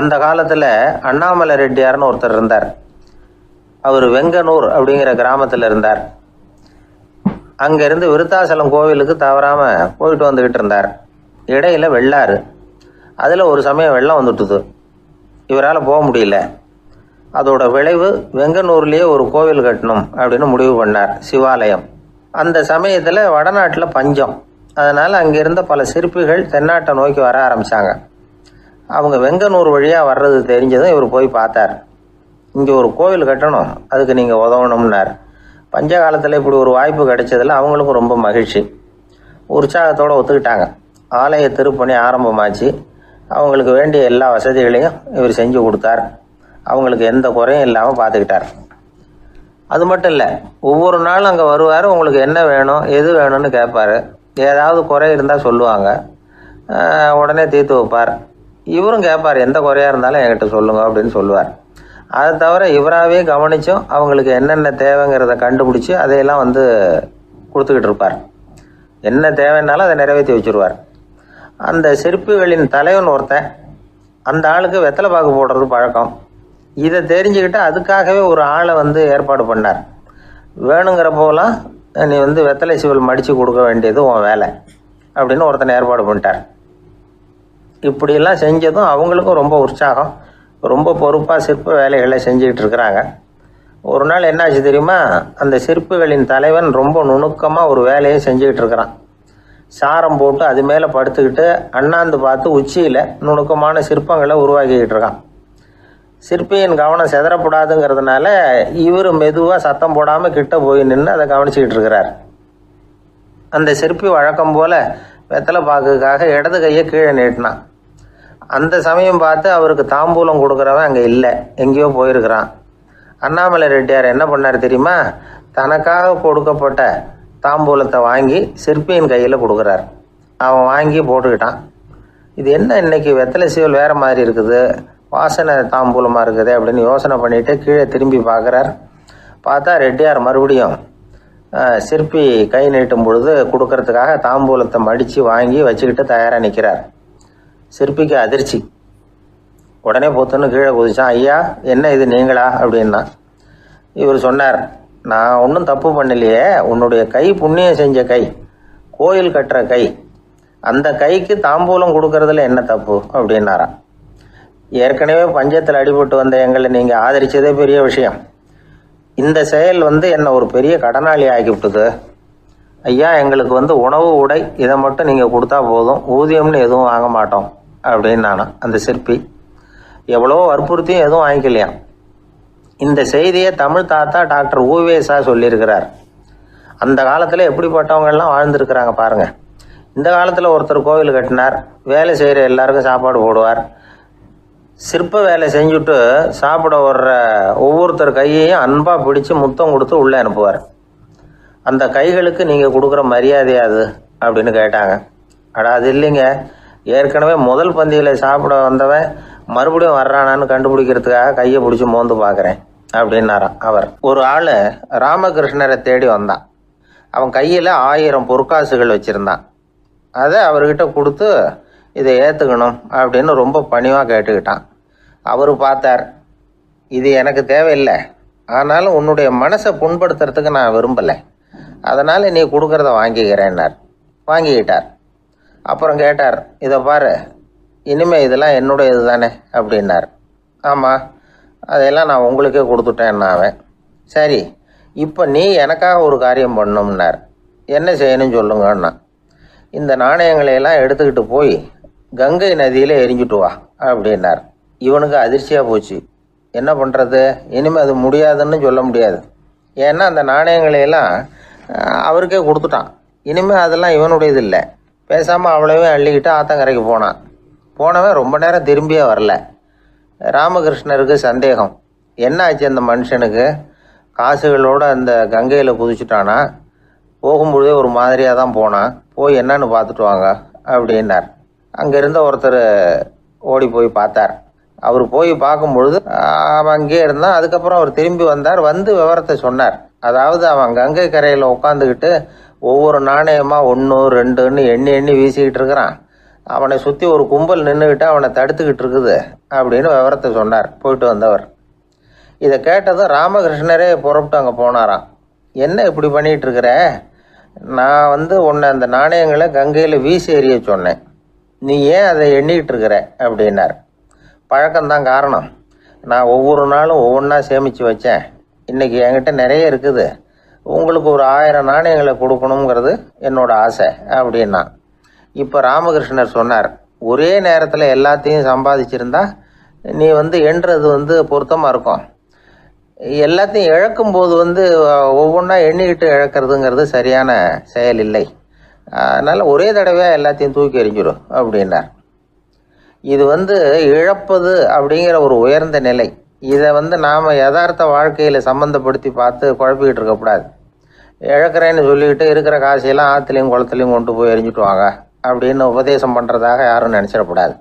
அந்த காலத்தில் அண்ணாமலை ரெட்டியார்னு ஒருத்தர் இருந்தார். அவர் வெங்கனூர் அப்படிங்கிற கிராமத்தில் இருந்தார். அங்கேருந்து விருத்தாசலம் கோவிலுக்கு தவறாமல் போயிட்டு வந்துக்கிட்டு இருந்தார். இடையில வெள்ளாறு, அதில் ஒரு சமயம் வெள்ளம் வந்துட்டுது. இவரால் போக முடியல. அதோட விளைவு வெங்கனூர்லேயே ஒரு கோவில் கட்டணும் அப்படின்னு முடிவு பண்ணார், சிவாலயம். அந்த சமயத்தில் வடநாட்டில் பஞ்சம். அதனால் அங்கிருந்த பல சிற்பிகள் தென்னாட்டை நோக்கி வர ஆரம்பித்தாங்க. அவங்க வெங்கனூர் வழியாக வர்றது தெரிஞ்சதும் இவர் போய் பார்த்தார். இங்கே ஒரு கோவில் கட்டணும், அதுக்கு நீங்கள் உதவணும்னார். பஞ்ச காலத்தில் இப்படி ஒரு வாய்ப்பு கிடைச்சதில் அவங்களுக்கும் ரொம்ப மகிழ்ச்சி. உற்சாகத்தோடு ஒத்துக்கிட்டாங்க. ஆலய திருப்பணி ஆரம்பமாச்சு. அவங்களுக்கு வேண்டிய எல்லா வசதிகளையும் இவர் செஞ்சு கொடுத்தார். அவங்களுக்கு எந்த குறையும் இல்லாமல் பார்த்துக்கிட்டார். அது மட்டும் இல்லை, ஒவ்வொரு நாளும் அங்கே வருவார். உங்களுக்கு என்ன வேணும், எது வேணும்னு கேட்பார். ஏதாவது குறை இருந்தால் சொல்லுவாங்க, உடனே தீர்த்து வைப்பார். இவரும் கேட்பார், எந்த குறையாக இருந்தாலும் என்கிட்ட சொல்லுங்க அப்படின்னு சொல்லுவார். அதை தவிர இவராகவே கவனித்தும் அவங்களுக்கு என்னென்ன தேவைங்கிறத கண்டுபிடிச்சி அதையெல்லாம் கொடுத்துக்கிட்டு இருப்பார். என்ன தேவைன்னாலும் அதை நிறைவேற்றி வச்சுருவார். அந்த சிற்பிகளின் தலைவன் ஒருத்தன், அந்த ஆளுக்கு வெத்தலை பாக்கு போடுறது பழக்கம். இதை தெரிஞ்சுக்கிட்டு அதுக்காகவே ஒரு ஆளை ஏற்பாடு பண்ணார். வேணுங்கிறப்போலாம் நீ வெத்தலை சிவல் மடித்து கொடுக்க வேண்டியது உன் வேலை அப்படின்னு ஒருத்தனை ஏற்பாடு பண்ணிட்டார். இப்படியெல்லாம் செஞ்சதும் அவங்களுக்கும் ரொம்ப உற்சாகம். ரொம்ப பொறுப்பாக சிற்ப வேலைகளை செஞ்சுக்கிட்டு இருக்கிறாங்க. ஒரு நாள் என்னாச்சு தெரியுமா? அந்த சிற்பிகளின் தலைவன் ரொம்ப நுணுக்கமாக ஒரு வேலையை செஞ்சுக்கிட்டு இருக்கிறான். சாரம் போட்டு அது மேலே படுத்துக்கிட்டு அண்ணாந்து பார்த்து உச்சியில் நுணுக்கமான சிற்பங்களை உருவாக்கிக்கிட்டு இருக்கான். சிற்பியின் கவனம் செதறப்படாதுங்கிறதுனால இவர் மெதுவாக சத்தம் போடாமல் கிட்ட போய் நின்று அதை கவனிச்சிக்கிட்டு இருக்கிறார். அந்த சிற்பி வழக்கம் போல் வெத்தலை பாக்குக்காக இடது கையை கீழே நீட்டினான். அந்த சமயம் பார்த்து அவருக்கு தாம்பூலம் கொடுக்குறவன் அங்கே இல்லை, எங்கேயோ போயிருக்கிறான். அண்ணாமலை ரெட்டியார் என்ன பண்ணார் தெரியுமா? தனக்காக கொடுக்கப்பட்ட தாம்பூலத்தை வாங்கி சிற்பியின் கையில் கொடுக்குறார். அவன் வாங்கி போட்டுக்கிட்டான். இது என்ன இன்னைக்கு வெத்தலை சீவல் வேறு மாதிரி இருக்குது, வாசனை தாம்பூலமாக இருக்குது அப்படின்னு யோசனை பண்ணிவிட்டு கீழே திரும்பி பார்க்குறார். பார்த்தா ரெட்டியார் மறுபடியும் சிற்பி கை நீட்டும் பொழுது கொடுக்கறதுக்காக தாம்பூலத்தை மடித்து வாங்கி வச்சுக்கிட்டு தயாராக நிற்கிறார். சிற்பிக்கு அதிர்ச்சி. உடனே பொத்துன்னு கீழே குதிச்சான். ஐயா, என்ன இது நீங்களா அப்படின்னா. இவர் சொன்னார், நான் ஒன்றும் தப்பு பண்ணலையே, உன்னுடைய கை புண்ணியம் செஞ்ச கை, கோயில் கட்டுற கை, அந்த கைக்கு தாம்பூலம் கொடுக்கறதுல என்ன தப்பு அப்படின்னாராம். ஏற்கனவே பஞ்சத்தில் அடிபட்டு வந்த எங்களை நீங்கள் ஆதரித்ததே பெரிய விஷயம். இந்த செயல் என்னை ஒரு பெரிய கடனாளி ஆகிவிட்டுது. ஐயா, எங்களுக்கு உணவு உடை இதை மட்டும் நீங்கள் கொடுத்தா போதும், ஊதியம்னு எதுவும் வாங்க மாட்டோம் அப்படின்னு நானும். அந்த சிற்பி எவ்வளோ வற்புறுத்தியும் எதுவும் வாங்கிக்கலையாம். இந்த செய்தியை தமிழ் தாத்தா டாக்டர் ஊவேசா சொல்லியிருக்கிறார். அந்த காலத்தில் எப்படிப்பட்டவங்கெல்லாம் வாழ்ந்துருக்கிறாங்க பாருங்கள். இந்த காலத்தில் ஒருத்தர் கோவில் கட்டினார், வேலை செய்கிற எல்லாருக்கும் சாப்பாடு போடுவார். சிற்ப வேலை செஞ்சுட்டு சாப்பிட வர்ற ஒவ்வொருத்தர் கையையும் அன்பாக பிடிச்சி முத்தம் கொடுத்து உள்ளே அனுப்புவார். அந்த கைகளுக்கு நீங்கள் கொடுக்குற மரியாதையாது அப்படின்னு கேட்டாங்க. அது இல்லைங்க, ஏற்கனவே முதல் பந்தியில் சாப்பிட வந்தவன் மறுபடியும் வர்றானான்னு கண்டுபிடிக்கிறதுக்காக கையை பிடிச்சி மோந்து பார்க்குறேன் அப்படின்னாராம் அவர். ஒரு ஆள் ராமகிருஷ்ணரை தேடி வந்தான். அவன் கையில் 1000 பொற்காசுகள் வச்சுருந்தான். அதை அவர்கிட்ட கொடுத்து இதை ஏற்றுக்கணும் அப்படின்னு ரொம்ப பணிவாக கேட்டுக்கிட்டான். அவர் பார்த்தார், இது எனக்கு தேவையில்லை, ஆனாலும் உன்னுடைய மனசை புண்படுத்துறதுக்கு நான் விரும்பலை, அதனால் நீ கொடுக்குறத வாங்கிக்கிறேன்னார். வாங்கிக்கிட்டார். அப்புறம் கேட்டார், இதை பாரு, இனிமேல் இதெல்லாம் என்னுடைய இது தானே அப்படின்னார். ஆமாம், அதையெல்லாம் நான் உங்களுக்கே கொடுத்துட்டேன்னா அவன். சரி, இப்போ நீ எனக்காக ஒரு காரியம் பண்ணணும்னார். என்ன செய்யணும்னு சொல்லுங்கன்னா, இந்த நாணயங்களையெல்லாம் எடுத்துக்கிட்டு போய் கங்கை நதியில் எரிஞ்சுட்டு வா அப்படின்னார். இவனுக்கு அதிர்ச்சியாக போச்சு. என்ன பண்ணுறது, இனிமேல் அது முடியாதுன்னு சொல்ல முடியாது. ஏன்னா அந்த நாணயங்களையெல்லாம் அவருக்கே கொடுத்துட்டான். இனிமேல் அதெல்லாம் இவனுடையது இல்லை. பேசாமல் அவ்வளோவே அள்ளிக்கிட்டு ஆத்தங்கரைக்கு போனான். போனவன் ரொம்ப நேரம் திரும்பியே வரல. ராமகிருஷ்ணருக்கு சந்தேகம், என்ன ஆச்சு அந்த மனுஷனுக்கு, காசுகளோடு அந்த கங்கையில் குதிச்சுட்டானா, போகும்பொழுதே ஒரு மாதிரியாக தான் போனான், போய் என்னன்னு பார்த்துட்டு வாங்க அப்படின்னார். அங்கே இருந்த ஒருத்தர் ஓடி போய் பார்த்தார். அவர் போய் பார்க்கும்பொழுது அவன் அங்கேயே இருந்தான். அதுக்கப்புறம் அவர் திரும்பி வந்தார். விவரத்தை சொன்னார். அதாவது அவன் கங்கை கரையில் உட்காந்துக்கிட்டு ஒவ்வொரு நாணயமாக 1 2ன்னு எண்ணி வீசிக்கிட்டு இருக்கிறான். அவனை சுற்றி ஒரு கும்பல் நின்றுக்கிட்டு அவனை தடுத்துக்கிட்டு இருக்குது அப்படின்னு விவரத்தை சொன்னார் போயிட்டு வந்தவர். இதை கேட்டதும் ராமகிருஷ்ணரே புறப்பட்டு அங்கே போனாராம். என்ன இப்படி பண்ணிகிட்டு இருக்கிற? நான் உன்னை அந்த நாணயங்களை கங்கையில் வீசி எறிய சொன்னேன், நீ ஏன் அதை எண்ணிக்கிட்டு இருக்கிற அப்படின்னார். பழக்கம்தான் காரணம். நான் ஒவ்வொரு நாளும் ஒவ்வொன்றா சேமித்து வச்சேன். இன்றைக்கி என்கிட்ட நிறைய இருக்குது. உங்களுக்கு ஒரு 1000 நாணயங்களை கொடுக்கணுங்கிறது என்னோட ஆசை அப்படின்னா. இப்போ ராமகிருஷ்ணர் சொன்னார், ஒரே நேரத்தில் எல்லாத்தையும் சம்பாதிச்சிருந்தா நீ எண்ணுறது பொருத்தமாக இருக்கும். எல்லாத்தையும் இழக்கும்போது ஒவ்வொன்றா எண்ணிக்கிட்டு இழக்கிறதுங்கிறது சரியான செயல் இல்லை. அதனால் ஒரே தடவையாக எல்லாத்தையும் தூக்கி எறிஞ்சிடும் அப்படின்னார். இது இழப்பது அப்படிங்கிற ஒரு உயர்ந்த நிலை. இதை நாம் யதார்த்த வாழ்க்கையில் சம்மந்தப்படுத்தி பார்த்து குழப்பிக்கிட்டு இருக்கக்கூடாது. இழக்கிறேன்னு சொல்லிக்கிட்டு இருக்கிற காசையெல்லாம் ஆற்றுலையும் குளத்துலையும் கொண்டு போய் எரிஞ்சிட்டு வாங்க அப்படின்னு உபதேசம் பண்ணுறதாக யாரும் நினச்சிடக்கூடாது.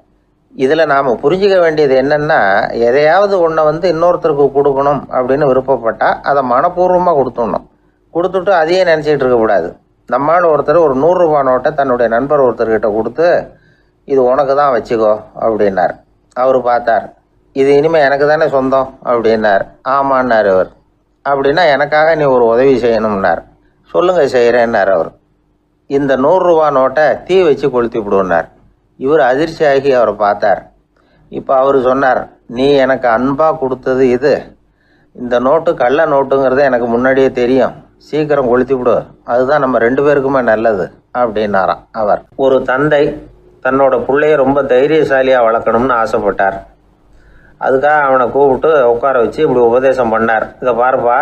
இதில் நாம் புரிஞ்சிக்க வேண்டியது என்னென்னா, எதையாவது ஒன்றை இன்னொருத்தருக்கு கொடுக்கணும் அப்படின்னு விருப்பப்பட்டால் அதை மனப்பூர்வமாக கொடுத்துடணும். கொடுத்துட்டு அதையே நினச்சிக்கிட்டு இருக்கக்கூடாது. நம்மால் ஒருத்தர் ஒரு 100 ரூபா நோட்டை தன்னுடைய நண்பர் ஒருத்தர்கிட்ட கொடுத்து, இது உனக்கு தான் வச்சுக்கோ அப்படின்னார். அவர் பார்த்தார், இது இனிமேல் எனக்கு தானே சொந்தம் அப்படின்னார். ஆமான்னார் அவர். அப்படின்னா எனக்காக நீ ஒரு உதவி செய்யணும்னார். சொல்லுங்கள் செய்கிறேன்னார் அவர். இந்த 100 ரூபா நோட்டை தீ வச்சு கொளுத்தி விடுனார். இவர் அதிர்ச்சியாகி அவரை பார்த்தார். இப்போ அவர் சொன்னார், நீ எனக்கு அன்பாக கொடுத்தது இது. இந்த நோட்டு கள்ள நோட்டுங்கிறது எனக்கு முன்னாடியே தெரியும். சீக்கிரம் கொளுத்தி விடு, அதுதான் நம்ம 2 பேருக்குமே நல்லது அப்படின்னாராம் அவர். ஒரு தந்தை தன்னோட பிள்ளைய ரொம்ப தைரியசாலியாக வளர்க்கணும்னு ஆசைப்பட்டார். அதுக்காக அவனை கூப்பிட்டு உட்கார வச்சு இப்படி உபதேசம் பண்ணார். இதை பாருப்பா,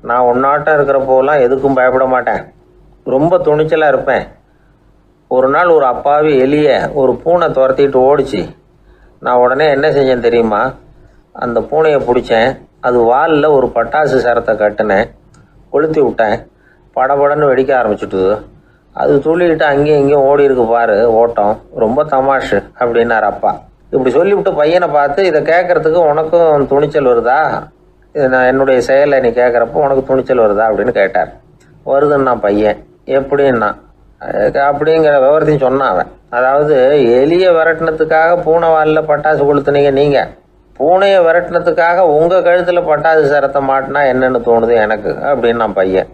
நான் உன்னாட்டம் இருக்கிறப்போலாம் எதுக்கும் பயப்பட மாட்டேன், ரொம்ப துணிச்சலாக இருப்பேன். ஒரு நாள் ஒரு அப்பாவி எலிய ஒரு பூனை துரத்திட்டு ஓடிச்சு. நான் உடனே என்ன செஞ்சேன் தெரியுமா? அந்த பூனையை பிடிச்சேன், அது வாலில் ஒரு பட்டாசு சரத்தை கட்டினேன், கொளுத்தி விட்டேன். படபடன்னு வெடிக்க ஆரம்பிச்சுட்டுது. அது துள்ளிக்கிட்டு அங்கேயும் இங்கேயும் ஓடி இருக்கு பாரு ஓட்டம், ரொம்ப தமாஷு அப்படின்னார் அப்பா. இப்படி சொல்லிவிட்டு பையனை பார்த்து, இதை கேட்கறதுக்கு உனக்கும் துணிச்சல் வருதா? நான் என்னுடைய செயலை நீ கேட்குறப்போ உனக்கு துணிச்சல் வருதா அப்படின்னு கேட்டார். வருதுன்னா பையன். எப்படின்னா அப்படிங்கிற விவரத்தையும் சொன்னான் அவன். அதாவது எலியை விரட்டினத்துக்காக பூனை வாலில் பட்டாசு கொளுத்துனீங்க நீங்கள், பூனையை விரட்டினத்துக்காக உங்கள் கழுத்தில் பட்டாசு சரத்தை மாட்டினா என்னென்னு தோணுது எனக்கு அப்படின்னா பையன்.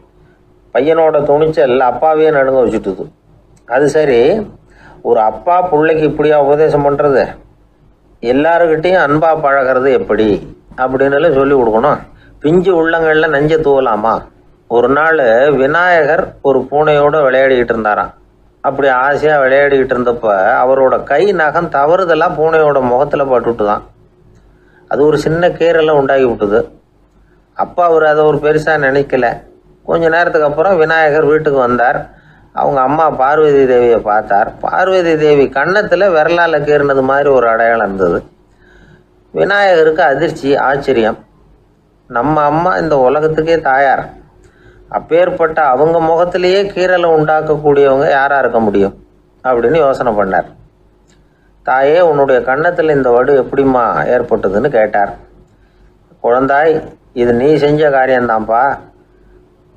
பையனோட துணிச்சல் அப்பாவையே நடுங்க வச்சுட்டுது. அது சரி, ஒரு அப்பா பிள்ளைக்கு இப்படியா உபதேசம் பண்ணுறது? எல்லாருக்கிட்டையும் அன்பா பழகிறது எப்படி அப்படின்னு சொல்லி கொடுக்கணும். பிஞ்சு உள்ளங்களில் நஞ்ச தூவலாமா? ஒரு நாள் விநாயகர் ஒரு பூனையோடு விளையாடிக்கிட்டு இருந்தாராம். அப்படி ஆசையாக விளையாடிக்கிட்டு இருந்தப்ப அவரோட கை நகம் தவறுதெல்லாம் பூனையோட முகத்தில் பட்டுவிட்டு தான். அது ஒரு சின்ன கீரலை உண்டாகி விட்டுது. அப்பா அவர் அதை ஒரு பெருசாக நினைக்கல. கொஞ்ச நேரத்துக்கு அப்புறம் விநாயகர் வீட்டுக்கு வந்தார். அவங்க அம்மா பார்வதி தேவியை பார்த்தார். பார்வதி தேவி கன்னத்தில் விரலால் கீறினது மாதிரி ஒரு அடையாளம் இருந்தது. விநாயகருக்கு அதிர்ச்சி, ஆச்சரியம். நம்ம அம்மா இந்த உலகத்துக்கே தாயார், அப்பேற்பட்ட அவங்க முகத்திலேயே கீறலை உண்டாக்கக்கூடியவங்க யாராக இருக்க முடியும் அப்படின்னு யோசனை பண்ணார். தாயே, உன்னுடைய கன்னத்தில் இந்த வடு எப்படிம்மா ஏற்பட்டதுன்னு கேட்டார். குழந்தாய், இது நீ செஞ்ச காரியம்தான்ப்பா,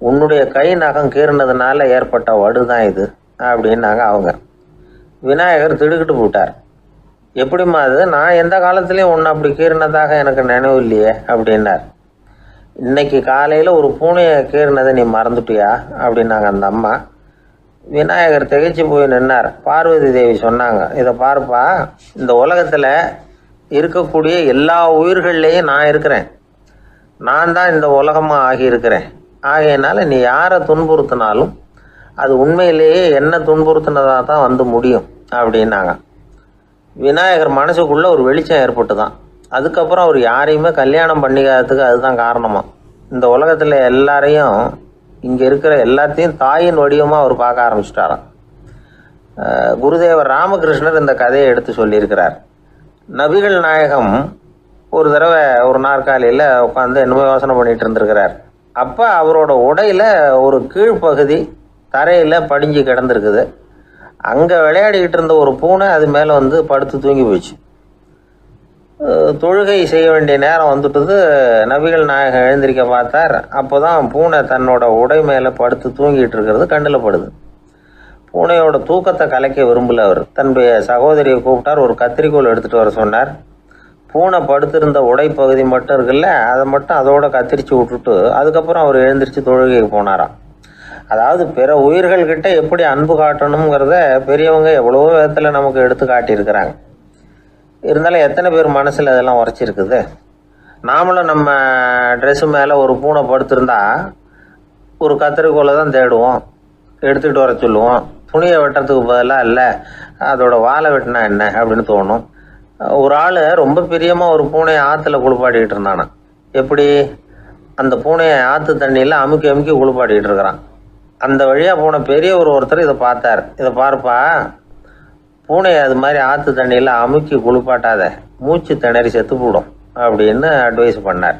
உன்னுடைய கை நகம் கீறினதுனால ஏற்பட்ட வடு தான் இது அப்படின்னாங்க அவங்க. விநாயகர் திடுக்கிட்டு போட்டார். எப்படிம்மா அது? நான் எந்த காலத்துலேயும் ஒன்று அப்படி கீறினதாக எனக்கு நினைவு இல்லையே அப்படின்னார். இன்னைக்கு காலையில் ஒரு பூனையை கீறினதை நீ மறந்துட்டியா அப்படின்னாங்க அந்த அம்மா. விநாயகர் திகைச்சு போய் நின்னார். பார்வதி தேவி சொன்னாங்க, இதை பாருப்பா, இந்த உலகத்தில் இருக்கக்கூடிய எல்லா உயிர்கள்லேயும் நான் இருக்கிறேன். நான் தான் இந்த உலகமாக ஆகியிருக்கிறேன். ஆகையினால நீ யாரை துன்புறுத்தினாலும் அது உண்மையிலேயே என்ன துன்புறுத்தினதாக தான் முடியும் அப்படின்னாங்க. விநாயகர் மனசுக்குள்ளே ஒரு வெளிச்சம் ஏற்பட்டு தான். அதுக்கப்புறம் அவர் யாரையுமே கல்யாணம் பண்ணிக்காததுக்கு அதுதான் காரணமாக. இந்த உலகத்தில் எல்லாரையும், இங்கே இருக்கிற எல்லாத்தையும் தாயின் வடிவமாக அவர் பார்க்க ஆரம்பிச்சிட்டாராம். குருதேவர் ராமகிருஷ்ணர் இந்த கதையை எடுத்து சொல்லியிருக்கிறார். நபிகள் நாயகம் ஒரு தடவை ஒரு நாற்காலியில் உட்காந்து என்னமோ யோசனை பண்ணிகிட்டு இருந்திருக்கிறார். அப்போ அவரோட உடையில் ஒரு கீழ்ப்பகுதி தரையில் படிஞ்சு கிடந்திருக்குது. அங்கே விளையாடிக்கிட்டு இருந்த ஒரு பூனை அது மேலே படுத்து தூங்கி போயிடுச்சு. தொழுகை செய்ய வேண்டிய நேரம் வந்துட்டது. நபிகள் நாயகம் எழுந்திருக்க பார்த்தார். அப்போ தான் பூனை தன்னோட உடை மேலே படுத்து தூங்கிட்டு இருக்கிறது கண்ணில் படுது. பூனையோட தூக்கத்தை கலைக்க விரும்பல. அவர் தன்னுடைய சகோதரியை கூப்பிட்டார். ஒரு கத்திரிக்கோல் எடுத்துகிட்டு வர சொன்னார். பூனை படுத்திருந்த உடைப்பகுதி மட்டும் இருக்குல்ல, அதை மட்டும் அதோட கத்திரிச்சு விட்டுட்டு அதுக்கப்புறம் அவர் எழுந்திரிச்சு தொழுகைக்கு போனாராம். அதாவது பிற உயிர்கள்கிட்ட எப்படி அன்பு காட்டணுங்கிறத பெரியவங்க எவ்வளவோ விதத்தில் நமக்கு எடுத்து காட்டியிருக்கிறாங்க. இருந்தாலும் எத்தனை பேர் மனசில் அதெல்லாம் உரைச்சிருக்குது. நாமளும் நம்ம ட்ரெஸ்ஸு மேலே ஒரு பூனை படுத்திருந்தா ஒரு கத்திரிக்கோலை தான் தேடுவோம், எடுத்துகிட்டு வர சொல்லுவோம். துணியை வெட்டுறதுக்கு பதிலாக இல்லை அதோட வாழை வெட்டினா என்ன அப்படின்னு தோணும். ஒரு ஆள் ரொம்ப பிரியமாக ஒரு பூனையை ஆற்றுல குளிப்பாட்டிக்கிட்டு இருந்தானா. எப்படி? அந்த பூனையை ஆற்று தண்ணியில் அமுக்கி அமுக்கி குளிப்பாட்டிக்கிட்டு இருக்கிறான். அந்த வழியாக போன பெரிய ஒருத்தர் இதை பார்த்தார். இதை பார்ப்பா, பூனையை அது மாதிரி ஆற்று தண்ணியில் அமுக்கி குளிப்பாட்டாத, மூச்சு திணறி செத்து போடும் அப்படின்னு அட்வைஸ் பண்ணார்.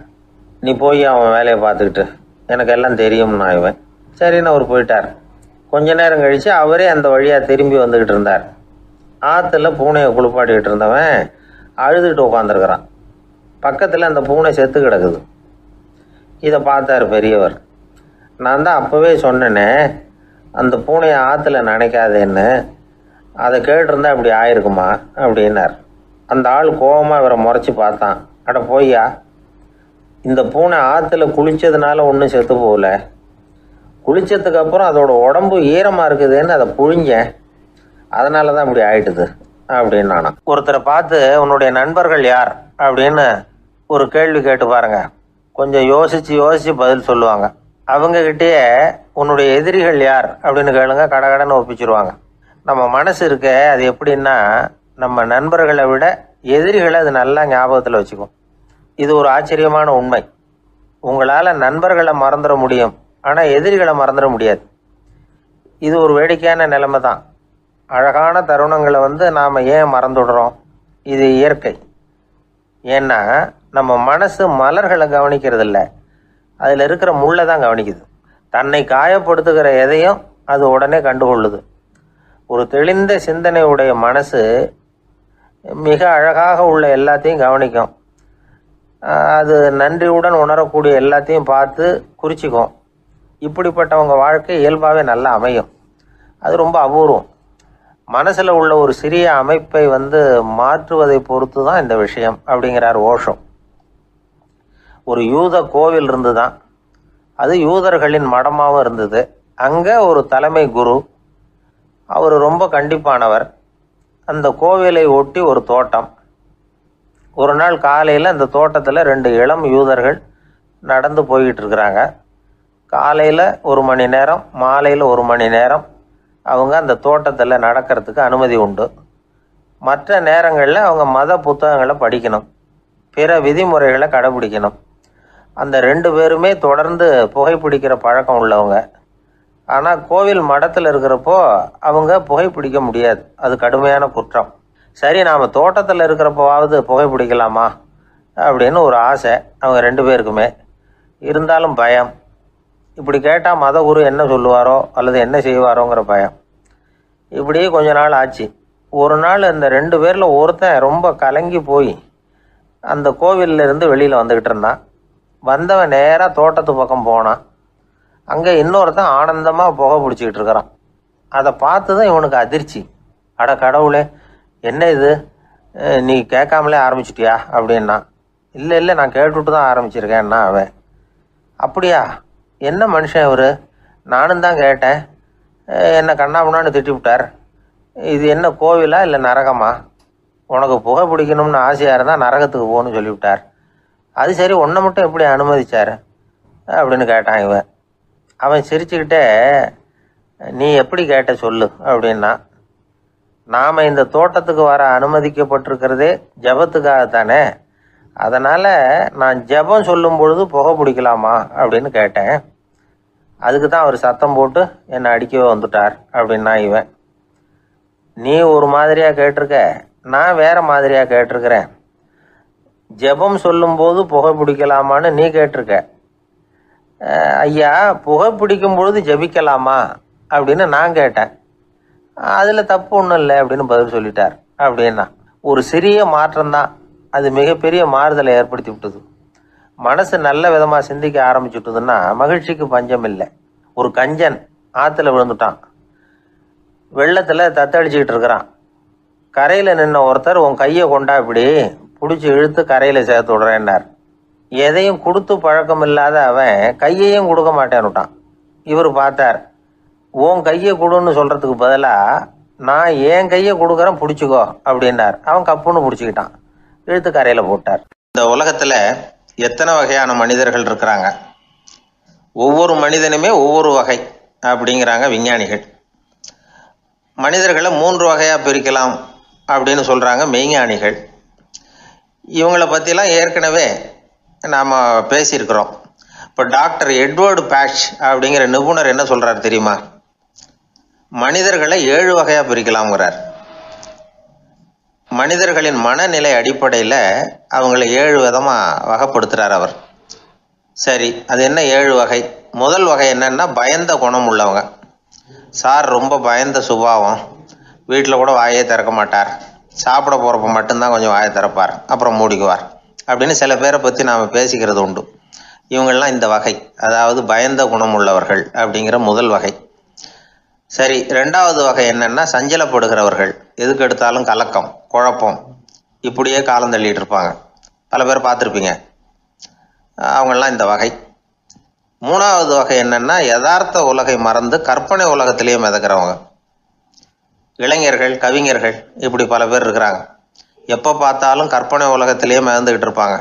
நீ போய் அவன் வேலையை பார்த்துக்கிட்டு, எனக்கு எல்லாம் தெரியும்னு இவன். சரின்னு அவர் போயிட்டார். கொஞ்ச நேரம் கழித்து அவரே அந்த வழியாக திரும்பி வந்துக்கிட்டு இருந்தார். ஆற்றுல பூனையை குளிப்பாட்டிக்கிட்டு இருந்தவன் அழுதுகிட்டு உட்காந்துருக்கிறான். பக்கத்தில் அந்த பூனை செத்து கிடக்குது. இதை பார்த்தார் பெரியவர். நான் தான் அப்போவே சொன்னேனே அந்த பூனையை ஆற்றுல நினைக்காதேன்னு, அதை கேட்டிருந்தா இப்படி ஆயிருக்குமா அப்படின்னார். அந்த ஆள் கோபமாக இவரை முறைச்சி பார்த்தான். அட போய்யா, இந்த பூனை ஆற்றுல குளித்ததுனால ஒன்றும் செத்து போகல, குளித்ததுக்கு அப்புறம் அதோட உடம்பு ஈரமாக இருக்குதுன்னு அதை புழிஞ்சேன், அதனால தான் இப்படி ஆயிட்டுது அப்படின்னு நானா. ஒருத்தரை பார்த்து உன்னுடைய நண்பர்கள் யார் அப்படின்னு ஒரு கேள்வி கேட்டு பாருங்க. கொஞ்சம் யோசித்து பதில் சொல்லுவாங்க. அவங்கக்கிட்டேயே உன்னுடைய எதிரிகள் யார் அப்படின்னு கேளுங்க, கடகடன்னு ஒப்பிச்சிருவாங்க. நம்ம மனசு இருக்க அது எப்படின்னா, நம்ம நண்பர்களை விட எதிரிகளை அது நல்லா ஞாபகத்தில் வச்சுக்கும். இது ஒரு ஆச்சரியமான உண்மை. உங்களால் நண்பர்களை மறந்துட முடியும், ஆனால் எதிரிகளை மறந்துட முடியாது. இது ஒரு வேடிக்கையான நிலைமை தான். அழகான தருணங்களை நாம் ஏன் மறந்துடுறோம்? இது இயற்கை. ஏன்னா நம்ம மனசு மலர்களை கவனிக்கிறது இல்லை, அதில் இருக்கிற முள்ளை தான் கவனிக்குது. தன்னை காயப்படுத்துகிற எதையும் அது உடனே கண்டுகொள்ளுது. ஒரு தெளிந்த சிந்தனை உடைய மனசு மிக அழகாக உள்ள எல்லாத்தையும் கவனிக்கும். அது நன்றியுடன் உணரக்கூடிய எல்லாத்தையும் பார்த்து குறிச்சிக்கும். இப்படிப்பட்டவங்க வாழ்க்கை இயல்பாகவே நல்லா அமையும். அது ரொம்ப அபூர்வம். மனசில் உள்ள ஒரு சிறிய அமைப்பை மாற்றுவதை பொறுத்து தான் இந்த விஷயம் அப்படிங்கிறார் ஓஷோ. ஒரு யூத கோவில் இருந்து தான், அது யூதர்களின் மடமாகவும் இருந்தது. அங்கே ஒரு தலைமை குரு, அவர் ரொம்ப கண்டிப்பானவர். அந்த கோவிலை ஒட்டி ஒரு தோட்டம். ஒரு நாள் காலையில் அந்த தோட்டத்தில் 2 இளம் யூதர்கள் நடந்து போய்கிட்டு இருக்கிறாங்க. காலையில் 1 மணி நேரம், மாலையில் 1 மணி நேரம் அவங்க அந்த தோட்டத்தில் நடக்கிறதுக்கு அனுமதி உண்டு. மற்ற நேரங்களில் அவங்க மத புத்தகங்களை படிக்கணும், பிற விதிமுறைகளை கடைபிடிக்கணும். அந்த 2 பேருமே தொடர்ந்து புகைப்பிடிக்கிற பழக்கம் உள்ளவங்க. ஆனால் கோவில் மடத்தில் இருக்கிறப்போ அவங்க புகைப்பிடிக்க முடியாது, அது கடுமையான குற்றம். சரி, நாம் தோட்டத்தில் இருக்கிறப்போவாவது புகைப்பிடிக்கலாமா அப்படின்னு ஒரு ஆசை அவங்க 2 பேருக்குமே. இருந்தாலும் பயம். இப்படி கேட்டால் மதகுரு என்ன சொல்லுவாரோ அல்லது என்ன செய்வாரோங்கிற பயம். இப்படி கொஞ்ச நாள் ஆச்சு. ஒரு நாள் இந்த 2 பேரில் ஒருத்தன் ரொம்ப கலங்கி போய் அந்த கோவிலிருந்து வெளியில் வந்துக்கிட்டு இருந்தான். வந்தவன் நேராக தோட்டத்து பக்கம் போனான். அங்கே இன்னொருத்தன் ஆனந்தமாக புகை பிடிச்சிக்கிட்டு இருக்கிறான். அதை பார்த்து தான் இவனுக்கு அதிர்ச்சி. அட கடவுளே, என்ன இது, நீ கேட்காமலே ஆரம்பிச்சிட்டியா அப்படின்னா. இல்லை நான் கேட்டுவிட்டு தான் ஆரம்பிச்சிருக்கேன்னா அவன். அப்படியா, என்ன மனுஷன் இவர், நானும் தான் கேட்டேன், என்னை கண்ணாமுன்னான்னு திட்டிவிட்டார். இது என்ன கோவிலா இல்லை நரகமா? உனக்கு புகை பிடிக்கணும்னு ஆசையாக இருந்தால் நரகத்துக்கு போகணும்னு சொல்லிவிட்டார். அது சரி, உன்னை மட்டும் எப்படி அனுமதிச்சார் அப்படின்னு கேட்டான் இவன். அவன் சிரிச்சுக்கிட்டே, நீ எப்படி கேட்ட சொல்லு அப்படின்னா. நாம் இந்த தோட்டத்துக்கு வர அனுமதிக்கப்பட்டிருக்கிறதே ஜபத்துக்காகத்தானே, அதனால் நான் ஜபம் சொல்லும் பொழுது புகை பிடிக்கலாமா அப்படின்னு கேட்டேன். அதுக்கு தான் அவர் சத்தம் போட்டு என்னை அடிக்கவே வந்துட்டார் அப்படின்னா இவன். நீ ஒரு மாதிரியாக கேட்டிருக்க, நான் வேறு மாதிரியாக கேட்டிருக்கிறேன். ஜெபம் சொல்லும்போது புகை பிடிக்கலாமான்னு நீ கேட்டிருக்க. ஐயா, புகை பிடிக்கும் பொழுது ஜபிக்கலாமா அப்படின்னு நான் கேட்டேன். அதில் தப்பு ஒன்றும் இல்லை அப்படின்னு பதில் சொல்லிட்டார் அப்படின்னா. ஒரு சிறிய மாற்றம்தான் அது மிகப்பெரிய மாறுதலை ஏற்படுத்தி விட்டது. மனசு நல்ல விதமாக சிந்திக்க ஆரம்பிச்சுட்டுதுன்னா மகிழ்ச்சிக்கு பஞ்சம் இல்லை. ஒரு கஞ்சன் ஆற்றுல விழுந்துட்டான். வெள்ளத்தில் தத்தளிச்சுக்கிட்டு இருக்கிறான். கரையில் நின்ன ஒருத்தர் உன் கையை கொண்டா இப்படி பிடிச்சி இழுத்து கரையில் சேர்த்து விடுறேன்னார். எதையும் கொடுத்து பழக்கம் இல்லாத அவன் கையையும் கொடுக்க மாட்டேன்னுட்டான். இவர் பார்த்தார். உன் கையை கொடுன்னு சொல்கிறதுக்கு பதிலாக நான் என் கையை கொடுக்குறேன் பிடிச்சிக்கோ அப்படின்னார். அவன் கப்புன்னு பிடிச்சிக்கிட்டான், இழுத்து கரையில் போட்டார். இந்த உலகத்தில் எத்தனை வகையான மனிதர்கள் இருக்கிறாங்க, ஒவ்வொரு மனிதனுமே ஒவ்வொரு வகை அப்படிங்கிறாங்க விஞ்ஞானிகள். மனிதர்களை 3 வகையாக பிரிக்கலாம் அப்படின்னு சொல்கிறாங்க மெய்ஞானிகள். இவங்களை பற்றிலாம் ஏற்கனவே நாம் பேசியிருக்கிறோம். இப்போ டாக்டர் எட்வர்டு பேட்ச் அப்படிங்கிற நிபுணர் என்ன சொல்கிறார் தெரியுமா? மனிதர்களை 7 வகையாக பிரிக்கலாம்ங்கிறார். மனிதர்களின் மனநிலை அடிப்படையில் அவங்கள 7 விதமாக வகைப்படுத்துகிறார் அவர். சரி, அது என்ன 7 வகை? முதல் வகை என்னன்னா பயந்த குணம் உள்ளவங்க. சார் ரொம்ப பயந்த சுபாவம், வீட்டில் கூட வாயே திறக்க மாட்டார், சாப்பிட போகிறப்ப மட்டும்தான் கொஞ்சம் வாயை திறப்பார், அப்புறம் மூடிக்குவார் அப்படின்னு சில பேரை பற்றி நாம் பேசிக்கிறது உண்டு. இவங்கள்லாம் இந்த வகை, அதாவது பயந்த குணம் உள்ளவர்கள் அப்படிங்கிற முதல் வகை. சரி, 2வது வகை என்னன்னா சஞ்சலப்படுகிறவர்கள், எதுக்கு எடுத்தாலும் கலக்கம் குழப்பம் இப்படியே காலம் தள்ளிட்டு இருப்பாங்க. பல பேர் பார்த்துருப்பீங்க. அவங்கெல்லாம் இந்த வகை. 3வது வகை என்னன்னா யதார்த்த உலகை மறந்து கற்பனை உலகத்திலேயே மிதக்கிறவங்க. இளைஞர்கள், கவிஞர்கள், இப்படி பல பேர் இருக்கிறாங்க. எப்போ பார்த்தாலும் கற்பனை உலகத்திலேயே மிதந்துக்கிட்டு இருப்பாங்க.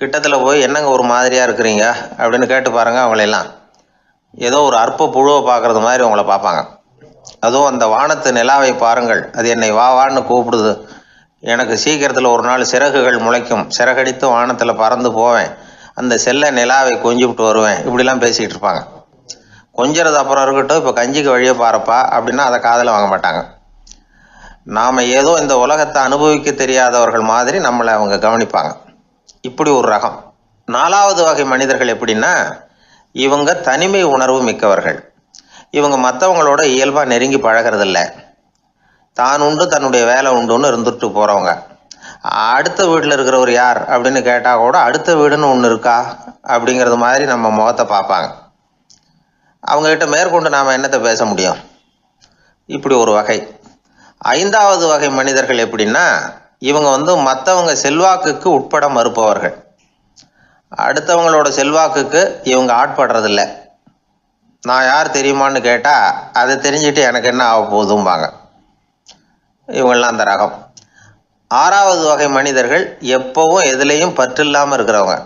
கிட்டத்தில் போய் என்னங்க ஒரு மாதிரியாக இருக்கிறீங்க அப்படின்னு கேட்டு பாருங்க, அவங்களெல்லாம் ஏதோ ஒரு அற்ப புழுவை பார்க்குறது மாதிரி அவங்கள பார்ப்பாங்க. அதுவும் அந்த வானத்து நிலாவை பாருங்கள், அது என்னை வா வான்னு கூப்பிடுது, எனக்கு சீக்கிரத்தில் ஒரு நாள் சிறகுகள் முளைக்கும், சிறகடித்து வானத்தில் பறந்து போவேன், அந்த செல்ல நிலாவை கொஞ்சிவிட்டு வருவேன், இப்படிலாம் பேசிகிட்டு இருப்பாங்க. கொஞ்சிறது அப்புறம் இருக்கட்டும், இப்போ கஞ்சிக்கு வழியே பாருப்பா அப்படின்னா அதை காதில் வாங்க மாட்டாங்க. நாம் ஏதோ இந்த உலகத்தை அனுபவிக்க தெரியாதவர்கள் மாதிரி நம்மளை அவங்க கவனிப்பாங்க. இப்படி ஒரு ரகம். 4வது வகை மனிதர்கள் எப்படின்னா இவங்க தனிமை உணர்வு மிக்கவர்கள். இவங்க மற்றவங்களோட இயல்பாக நெருங்கி பழகிறதில்ல, தான் உண்டு தன்னுடைய வேலை உண்டுன்னு இருந்துட்டு போகிறவங்க. அடுத்த வீட்டில் இருக்கிறவர் யார் அப்படின்னு கேட்டால் கூட அடுத்த வீடுன்னு ஒன்று இருக்கா அப்படிங்கிறது மாதிரி நம்ம முகத்தை பார்ப்பாங்க. அவங்ககிட்ட மேற்கொண்டு நாம் என்னத்தை பேச முடியும்? இப்படி ஒரு வகை. 5வது வகை மனிதர்கள் எப்படின்னா இவங்க மற்றவங்க செல்வாக்குக்கு உட்பட மறுப்பவர்கள். அடுத்தவங்களோட செல்வாக்குக்கு இவங்க ஆட்படுறதில்ல. நான் யார் தெரியுமான்னு கேட்டால் அதை தெரிஞ்சுட்டு எனக்கு என்ன ஆக போகுதும்பாங்க. இவங்கெல்லாம் அந்த ரகம். 6வது வகை மனிதர்கள் எப்பவும் எதுலேயும் பற்றில்லாமல் இருக்கிறவங்க.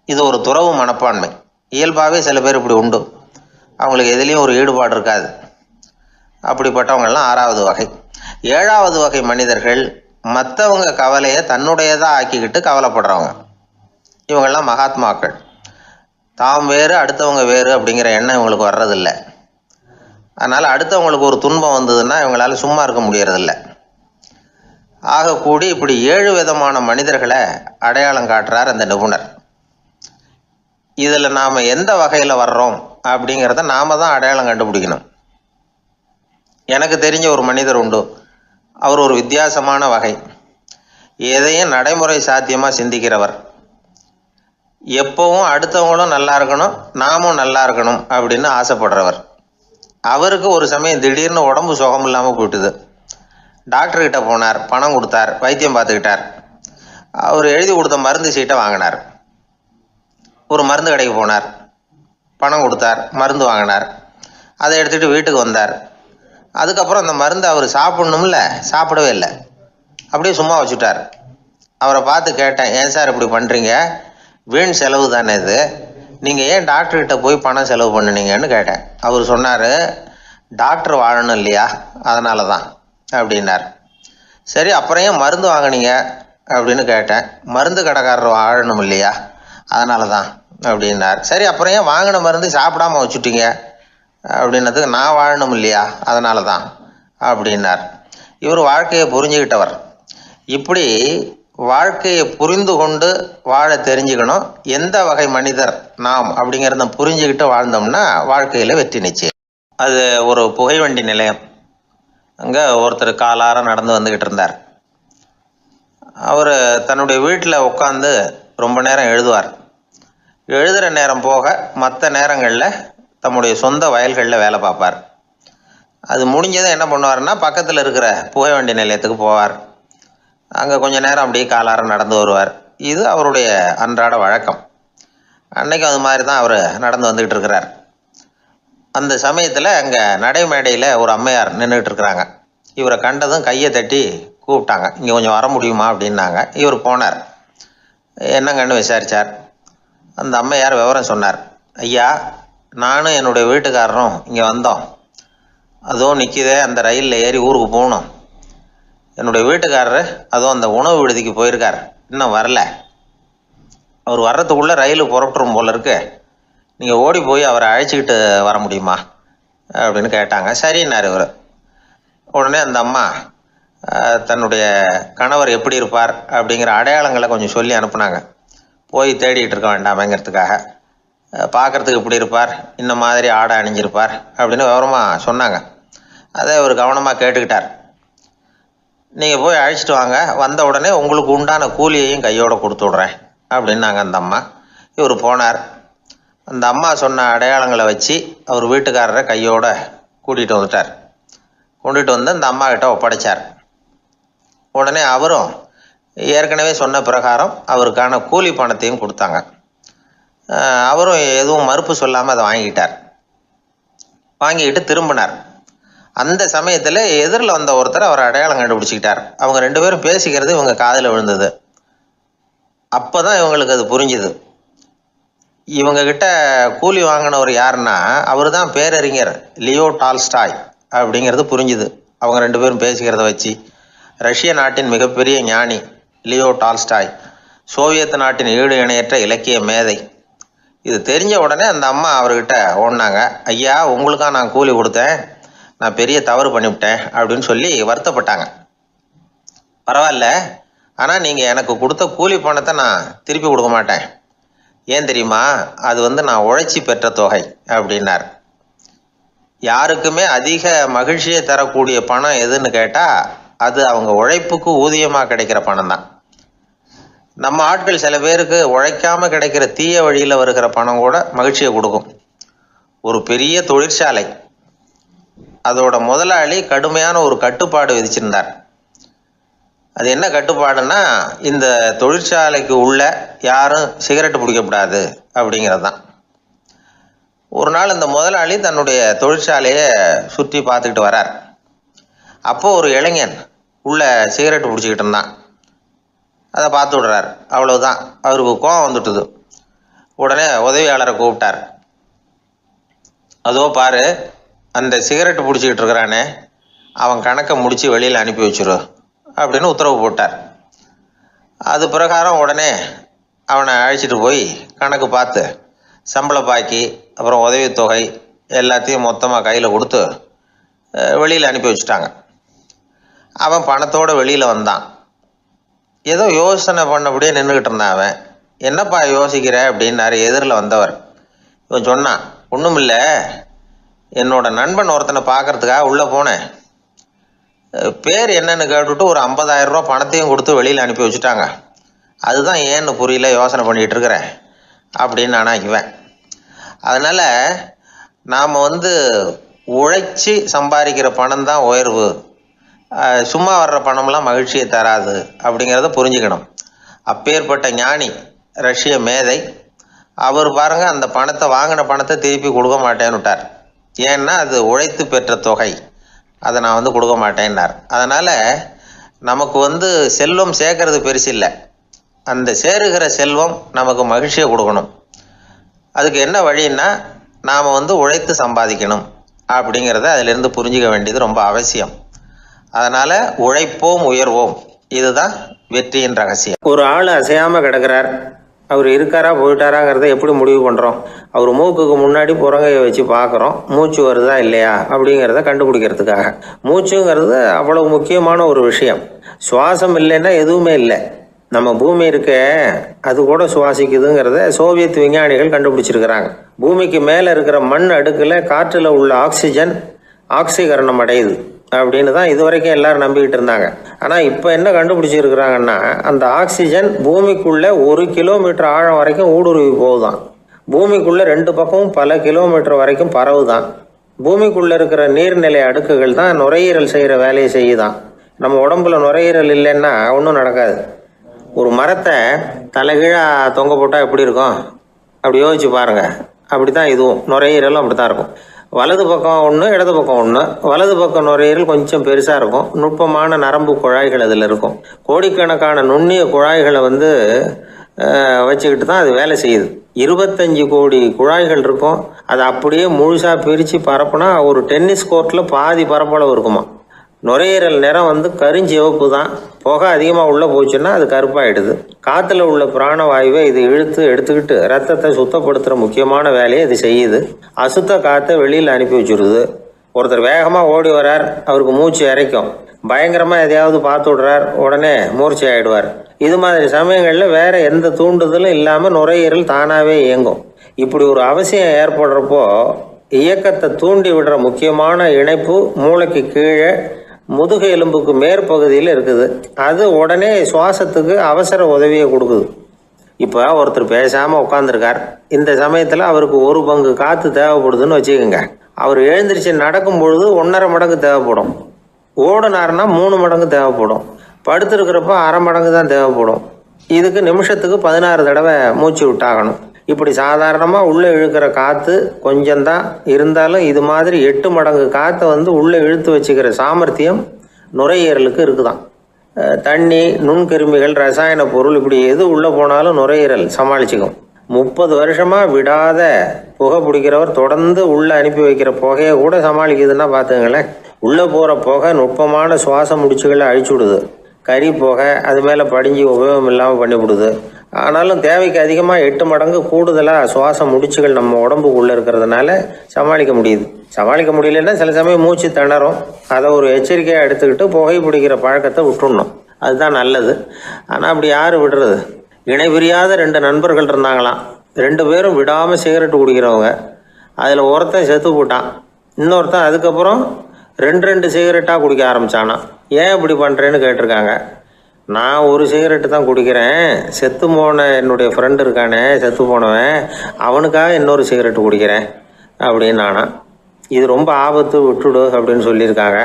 இது ஒரு துறவு மனப்பான்மை. இயல்பாகவே சில பேர் இப்படி உண்டு, அவங்களுக்கு எதுலேயும் ஒரு ஈடுபாடு இருக்காது. அப்படிப்பட்டவங்கெல்லாம் 6வது வகை. 7வது வகை மனிதர்கள் மற்றவங்க கவலையை தன்னுடையதாக ஆக்கிக்கிட்டு கவலைப்படுறவங்க. இவங்கெல்லாம் மகாத்மாக்கள். தாம் வேறு அடுத்தவங்க வேறு அப்படிங்கிற எண்ணம் இவங்களுக்கு வர்றதில்லை. அதனால் அடுத்தவங்களுக்கு ஒரு துன்பம் வந்ததுன்னா இவங்களால சும்மா இருக்க முடியறதில்ல. ஆகக்கூடி இப்படி 7 விதமான மனிதர்களை அடையாளம் காட்டுறார் அந்த நிபுணர். இதில் நாம் எந்த வகையில் வர்றோம் அப்படிங்கிறத நாம் தான் அடையாளம் கண்டுபிடிக்கணும். எனக்கு தெரிஞ்ச ஒரு மனிதர் உண்டு. அவர் ஒரு வித்தியாசமான வகை. எதையும் நடைமுறை சாத்தியமாக சிந்திக்கிறவர். எப்பவும் அடுத்தவங்களும் நல்லா இருக்கணும், நாமும் நல்லா இருக்கணும் அப்படின்னு ஆசைப்படுறவர். அவருக்கு ஒரு சமயம் திடீர்னு உடம்பு சுகம் இல்லாமல் போயிட்டுது. டாக்டர்கிட்ட போனார், பணம் கொடுத்தார், வைத்தியம் பார்த்துக்கிட்டார். அவர் எழுதி கொடுத்த மருந்து சீட்டை வாங்கினார். ஒரு மருந்து கடைக்கு போனார், பணம் கொடுத்தார், மருந்து வாங்கினார். அதை எடுத்துகிட்டு வீட்டுக்கு வந்தார். அதுக்கப்புறம் அந்த மருந்து அவர் சாப்பிடணும்ல, சாப்பிடவே இல்லை, அப்படியே சும்மா வச்சுட்டார். அவரை பார்த்து கேட்டேன், ஏன் சார் இப்படி பண்ணுறீங்க, வீண் செலவு தானே இது, நீங்கள் ஏன் டாக்டர்கிட்ட போய் பணம் செலவு பண்ணுனீங்கன்னு கேட்டேன். அவர் சொன்னார், டாக்டர் வாழணும் இல்லையா, அதனால தான் அப்படின்னார். சரி, அப்புறம் ஏன் மருந்து வாங்கினீங்க அப்படின்னு கேட்டேன். மருந்து கடைக்காரர் வாழணும் இல்லையா, அதனால தான் அப்படின்னார். சரி, அப்புறம் ஏன் வாங்கின மருந்து சாப்பிடாம வச்சுட்டீங்க அப்படின்னதுக்கு, நான் வாழணும் இல்லையா அதனால தான் அப்படின்னார். இவர் வாழ்க்கையை புரிஞ்சுக்கிட்டவர். இப்படி வாழ்க்கையை புரிந்து கொண்டு வாழ தெரிஞ்சுக்கணும். எந்த வகை மனிதர் நாம் அப்படிங்கிறத புரிஞ்சுக்கிட்டு வாழ்ந்தோம்னா வாழ்க்கையில் வெற்றி நிச்சயம். அது ஒரு புகைவண்டி நிலையம். அங்கே ஒருத்தர் காலார நடந்து வந்துக்கிட்டு இருந்தார். அவர் தன்னுடைய வீட்டில் உட்காந்து ரொம்ப நேரம் எழுதுவார். எழுதுகிற நேரம் போக மற்ற நேரங்களில் தம்முடைய சொந்த வயல்களில் வேலை பார்ப்பார். அது முடிஞ்சதும் என்ன பண்ணுவார்னா பக்கத்தில் இருக்கிற புகை வண்டி நிலையத்துக்கு போவார். அங்கே கொஞ்சம் நேரம் அப்படியே காலார நடந்து வருவார். இது அவருடைய அன்றாட வழக்கம். அன்னைக்கு அது மாதிரி தான் அவர் நடந்து வந்துக்கிட்டு இருக்கிறார். அந்த சமயத்தில் அங்கே நடைமேடையில் ஒரு அம்மையார் நின்றுட்டு இருக்கிறாங்க. இவரை கண்டதும் கையை தட்டி கூப்பிட்டாங்க. இங்கே கொஞ்சம் வர முடியுமா அப்படின்னாங்க. இவர் போனார். என்னங்கன்னு விசாரித்தார். அந்த அம்மையார் விவரம் சொன்னார். ஐயா, நானும் என்னுடைய வீட்டுக்காரரும் இங்கே வந்தோம். அதுவும் நிற்கிதே, அந்த ரயிலில் ஏறி ஊருக்கு போகணும். என்னுடைய வீட்டுக்காரரு அதுவும் அந்த உணவு விடுதிக்கு போயிருக்கார், இன்னும் வரல. அவர் வர்றதுக்குள்ளே ரயில் புறப்பட்டுரும் போல இருக்கு. நீங்கள் ஓடி போய் அவரை அழைச்சிக்கிட்டு வர முடியுமா அப்படின்னு கேட்டாங்க. சரின்னார் இவர். உடனே அந்த அம்மா தன்னுடைய கணவர் எப்படி இருப்பார் அப்படிங்கிற அடையாளங்களை கொஞ்சம் சொல்லி அனுப்புனாங்க. போய் தேடிக்கிட்டு இருக்க வேண்டாமேங்கிறதுக்காக. பார்க்குறதுக்கு எப்படி இருப்பார், இந்த மாதிரி ஆடை அணிஞ்சிருப்பார் அப்படின்னு விவரமாக சொன்னாங்க. அதை இவர் கவனமாக கேட்டுக்கிட்டார். நீங்கள் போய் அழைச்சிட்டு வாங்க, வந்த உடனே உங்களுக்கு உண்டான கூலியையும் கையோடு கொடுத்து விட்றேன் அப்படின்னாங்க அந்த அம்மா. இவர் போனார். அந்த அம்மா சொன்ன அடையாளங்களை வச்சு அவர் வீட்டுக்காரரை கையோடு கூட்டிகிட்டு வந்துட்டார். கொண்டுட்டு வந்து அந்த அம்மா கிட்ட ஒப்படைச்சார். உடனே அவரும் ஏற்கனவே சொன்ன பிரகாரம் அவருக்கான கூலி பணத்தையும் கொடுத்தாங்க. அவரும் எதுவும் மறுப்பு சொல்லாமல் அதை வாங்கிக்கிட்டார். வாங்கிக்கிட்டு திரும்பினார். அந்த சமயத்தில் எதிரில் வந்த ஒருத்தர் அவர் அடையாளம் கண்டுபிடிச்சிக்கிட்டார். அவங்க ரெண்டு பேரும் பேசிக்கிறது இவங்க காதில் விழுந்தது. அப்போ தான் இவங்களுக்கு அது புரிஞ்சுது. இவங்கக்கிட்ட கூலி வாங்கினவர் யாருன்னா அவர் தான் பேரறிஞர் லியோ டால்ஸ்டாய் அப்படிங்கிறது புரிஞ்சுது. அவங்க ரெண்டு பேரும் பேசிக்கிறத வச்சு ரஷ்ய நாட்டின் மிகப்பெரிய ஞானி லியோ டால்ஸ்டாய், சோவியத் நாட்டின் ஈடு இணையற்ற இலக்கிய மேதை. இது தெரிஞ்ச உடனே அந்த அம்மா அவர்கிட்ட ஓடினாங்க. ஐயா, உங்களுக்காக நான் கூலி கொடுத்தேன், நான் பெரிய தவறு பண்ணிவிட்டேன் அப்படின்னு சொல்லி வருத்தப்பட்டாங்க. பரவாயில்ல, ஆனால் நீங்கள் எனக்கு கொடுத்த கூலி பணத்தை நான் திருப்பி கொடுக்க மாட்டேன். ஏன் தெரியுமா, அது நான் உழைச்சி பெற்ற தொகை அப்படின்னார். யாருக்குமே அதிக மகிழ்ச்சியை தரக்கூடிய பணம் எதுன்னு கேட்டால் அது அவங்க உழைப்புக்கு ஊதியமாக கிடைக்கிற பணம் தான். நம்ம ஆட்கள் சில பேருக்கு உழைக்காமல் கிடைக்கிற தீய வழியில் வருகிற பணம் கூட மகிழ்ச்சியை கொடுக்கும். ஒரு பெரிய தொழிற்சாலை, அதோட முதலாளி கடுமையான ஒரு கட்டுப்பாடு விதிச்சிருந்தார். அது என்ன கட்டுப்பாடுன்னா, இந்த தொழிற்சாலைக்கு உள்ள யாரும் சிகரெட்டு பிடிக்கக்கூடாது அப்படிங்கிறது தான். ஒரு நாள் இந்த முதலாளி தன்னுடைய தொழிற்சாலையை சுற்றி பார்த்துக்கிட்டு வரார். அப்போ ஒரு இளைஞன் உள்ள சிகரெட்டு பிடிச்சிக்கிட்டு இருந்தான். அதை பார்த்து விடுறார். அவ்வளவுதான், அவருக்கு கோபம் வந்துட்டுது. உடனே உதவியாளரை கூப்பிட்டார். அதோ பாரு, அந்த சிகரெட்டு பிடிச்சிக்கிட்டு இருக்கிறானே, அவன் கணக்கை முடித்து வெளியில் அனுப்பி வச்சிரு அப்படின்னு உத்தரவு போட்டார். அது பிரகாரம் உடனே அவனை அழைச்சிட்டு போய் கணக்கு பார்த்து சம்பள பாக்கி அப்புறம் உதவித்தொகை எல்லாத்தையும் மொத்தமாக கையில் கொடுத்து வெளியில் அனுப்பி வச்சுட்டாங்க. அவன் பணத்தோடு வெளியில் வந்தான். ஏதோ யோசனை பண்ணபடியே நின்றுக்கிட்டு இருந்தான். அவன் என்னப்பா யோசிக்கிற அப்படின்னாரு எதிரில் வந்தவர். இவன் சொன்னான், ஒன்றும் இல்லை, என்னோட நண்பன் ஒருத்தனை பார்க்கறதுக்காக உள்ளே போனேன். பேர் என்னன்னு கேட்டுவிட்டு ஒரு 50,000 ரூபா பணத்தையும் கொடுத்து வெளியில் அனுப்பி வச்சுட்டாங்க. அதுதான் ஏன்னு புரியல, யோசனை பண்ணிகிட்டு இருக்கிறேன் அப்படின்னு ஆனாக்குவேன். அதனால் நாம் உழைச்சி சம்பாதிக்கிற பணம் தான் உயர்வு, சும்மா வர்ற பணம்லாம் மகிழ்ச்சியை தராது அப்படிங்கிறத புரிஞ்சுக்கணும். அப்பேற்பட்ட ஞானி ரஷ்ய மேதை அவர் பாருங்க, அந்த பணத்தை வாங்கின பணத்தை திருப்பி கொடுக்க மாட்டேன்னு விட்டார். ஏன்னா அது உழைத்து பெற்ற தொகை, அதை நான் கொடுக்க மாட்டேன்னார். அதனால் நமக்கு செல்வம் சேர்க்கறது பெருசு இல்லை, அந்த சேருகிற செல்வம் நமக்கு மகிழ்ச்சியை கொடுக்கணும். அதுக்கு என்ன வழின்னா, நாம் உழைத்து சம்பாதிக்கணும் அப்படிங்கிறத அதிலிருந்து புரிஞ்சிக்க வேண்டியது ரொம்ப அவசியம். அதனால் உழைப்போம் உயர்வோம், இதுதான் வெற்றியின் ரகசியம். ஒரு ஆள் அசையாமல் கிடக்கிறார், அவர் இருக்காரா போயிட்டாராங்கிறத எப்படி முடிவு பண்ணுறோம்? அவர் மூக்குக்கு முன்னாடி புறங்கையை வச்சு பார்க்குறோம், மூச்சு வருதா இல்லையா அப்படிங்கிறத கண்டுபிடிக்கிறதுக்காக. மூச்சுங்கிறது அவ்வளவு முக்கியமான ஒரு விஷயம். சுவாசம் இல்லைன்னா எதுவுமே இல்லை. நம்ம பூமி இருக்க, அது கூட சுவாசிக்குதுங்கிறத சோவியத் விஞ்ஞானிகள் கண்டுபிடிச்சிருக்கிறாங்க. பூமிக்கு மேலே இருக்கிற மண் அடுக்கில் காற்றில் உள்ள ஆக்சிஜன் ஆக்சிகரணம் அடையுது அப்படின்னு தான் இது வரைக்கும் எல்லாரும் நம்பிக்கிட்டு இருந்தாங்க. ஆனால் இப்போ என்ன கண்டுபிடிச்சிருக்கிறாங்கன்னா, அந்த ஆக்சிஜன் பூமிக்குள்ளே 1 கிலோமீட்டர் ஆழம் வரைக்கும் ஊடுருவி போகுதான். பூமிக்குள்ளே 2 பக்கமும் பல கிலோமீட்டர் வரைக்கும் பரவுதான். பூமிக்குள்ளே இருக்கிற நீர்நிலை அடுக்குகள் தான் நுரையீரல் செய்கிற வேலையை செய்யுதான். நம்ம உடம்புல நுரையீரல் இல்லைன்னா ஒன்றும் நடக்காது. ஒரு மரத்தை தலைகீழாக தொங்க போட்டால் எப்படி இருக்கும் அப்படி யோசிச்சு பாருங்கள். அப்படி தான் இதுவும் நுரையீரலும் அப்படி தான் இருக்கும். வலது பக்கம் ஒன்று, இடது பக்கம் ஒன்று. வலது பக்கம் நுரையீரல் கொஞ்சம் பெருசாக இருக்கும், நுட்பமான நரம்பு குழாய்கள் அதில் இருக்கும். கோடிக்கணக்கான நுண்ணிய குழாய்களை வச்சுக்கிட்டு தான் அது வேலை செய்யுது. 25 கோடி குழாய்கள் இருக்கும். அதை அப்படியே முழுசாக பிரித்து பரப்புனா ஒரு டென்னிஸ் கோர்ட்டில் பாதி பரப்பளவு இருக்குமா. நுரையீரல் நிறம் கருஞ்சிவப்பு தான். புகை அதிகமாக உள்ளே போச்சுன்னா அது கருப்பாயிடுது. காற்றுல உள்ள பிராணவாயுவை இது இழுத்து எடுத்துக்கிட்டு ரத்தத்தை சுத்தப்படுத்துகிற முக்கியமான வேலையை இது செய்யுது. அசுத்த காற்றை வெளியில் அனுப்பி வச்சுருது. ஒருத்தர் வேகமாக ஓடி வரார், அவருக்கு மூச்சு இறைக்கும். பயங்கரமாக எதையாவது பார்த்து விடுறார், உடனே மூர்ச்சி ஆகிடுவார். இது மாதிரி சமயங்களில் வேறு எந்த தூண்டுதலும் இல்லாமல் நுரையீரல் தானாகவே இயங்கும். இப்படி ஒரு அவசியம் ஏற்படுறப்போ இயக்கத்தை தூண்டி விடுற முக்கியமான இணைப்பு மூளைக்கு கீழே முதுகு எலும்புக்கு மேற்பகுதியில் இருக்குது. அது உடனே சுவாசத்துக்கு அவசர உதவியை கொடுக்குது. இப்போ ஒருத்தர் பேசாமல் உட்காந்துருக்கார். இந்த சமயத்தில் அவருக்கு 1 பங்கு காற்று தேவைப்படுதுன்னு வச்சுக்கோங்க. அவர் எழுந்திரிச்சு நடக்கும் பொழுது 1.5 மடங்கு தேவைப்படும். ஓடினார்னா 3 மடங்கு தேவைப்படும். படுத்துருக்கிறப்ப 1/2 மடங்கு தான் தேவைப்படும். இதுக்கு நிமிஷத்துக்கு 16 தடவை மூச்சு விட்டாகணும். இப்படி சாதாரணமாக உள்ளே இழுக்கிற காற்று கொஞ்சம்தான் இருந்தாலும் இது மாதிரி 8 மடங்கு காற்றை உள்ளே இழுத்து வச்சுக்கிற சாமர்த்தியம் நுரையீரலுக்கு இருக்குதான். தண்ணி, நுண்கிருமிகள், ரசாயன பொருள் இப்படி எது உள்ளே போனாலும் நுரையீரல் சமாளிச்சுக்கும். 30 வருஷமாக விடாத புகை பிடிக்கிறவர் தொடர்ந்து உள்ளே அனுப்பி வைக்கிற புகையை கூட சமாளிக்குதுன்னா பார்த்துங்களேன். உள்ளே போகிற புகை நுட்பமான சுவாச முடிச்சுகளை அழிச்சு விடுது. கறி புகை அது மேலே படிஞ்சு உபயோகம் இல்லாமல் பண்ணிவிடுது. ஆனாலும் தேவைக்கு அதிகமாக 8 மடங்கு கூடுதலாக சுவாச முடிச்சுகள் நம்ம உடம்புக்குள்ளே இருக்கிறதுனால சமாளிக்க முடியுது. சமாளிக்க முடியலன்னா சில சமயம் மூச்சு திணறும். அதை ஒரு எச்சரிக்கையாக எடுத்துக்கிட்டு புகை பிடிக்கிற பழக்கத்தை விட்டுடணும். அதுதான் நல்லது. ஆனால் அப்படி யார் விடுறது? இணை பிரியாத 2 நண்பர்கள் இருந்தாங்களாம். 2 பேரும் விடாமல் சிகரெட்டு குடிக்கிறவங்க. அதில் ஒருத்தன் செத்து போட்டான். இன்னொருத்தன் அதுக்கப்புறம் 2 சிகரெட்டாக குடிக்க ஆரம்பித்தானான். ஏன் இப்படி பண்ணுறேன்னு கேட்டிருக்காங்க. நான் ஒரு சிகரெட்டு தான் குடிக்கிறேன், செத்து போன என்னுடைய ஃப்ரெண்டு இருக்கானே செத்து போனவன், அவனுக்காக இன்னொரு சிகரெட்டு குடிக்கிறேன் அப்படின்னு நானா. இது ரொம்ப ஆபத்து, விட்டுடு அப்படின்னு சொல்லியிருக்காங்க.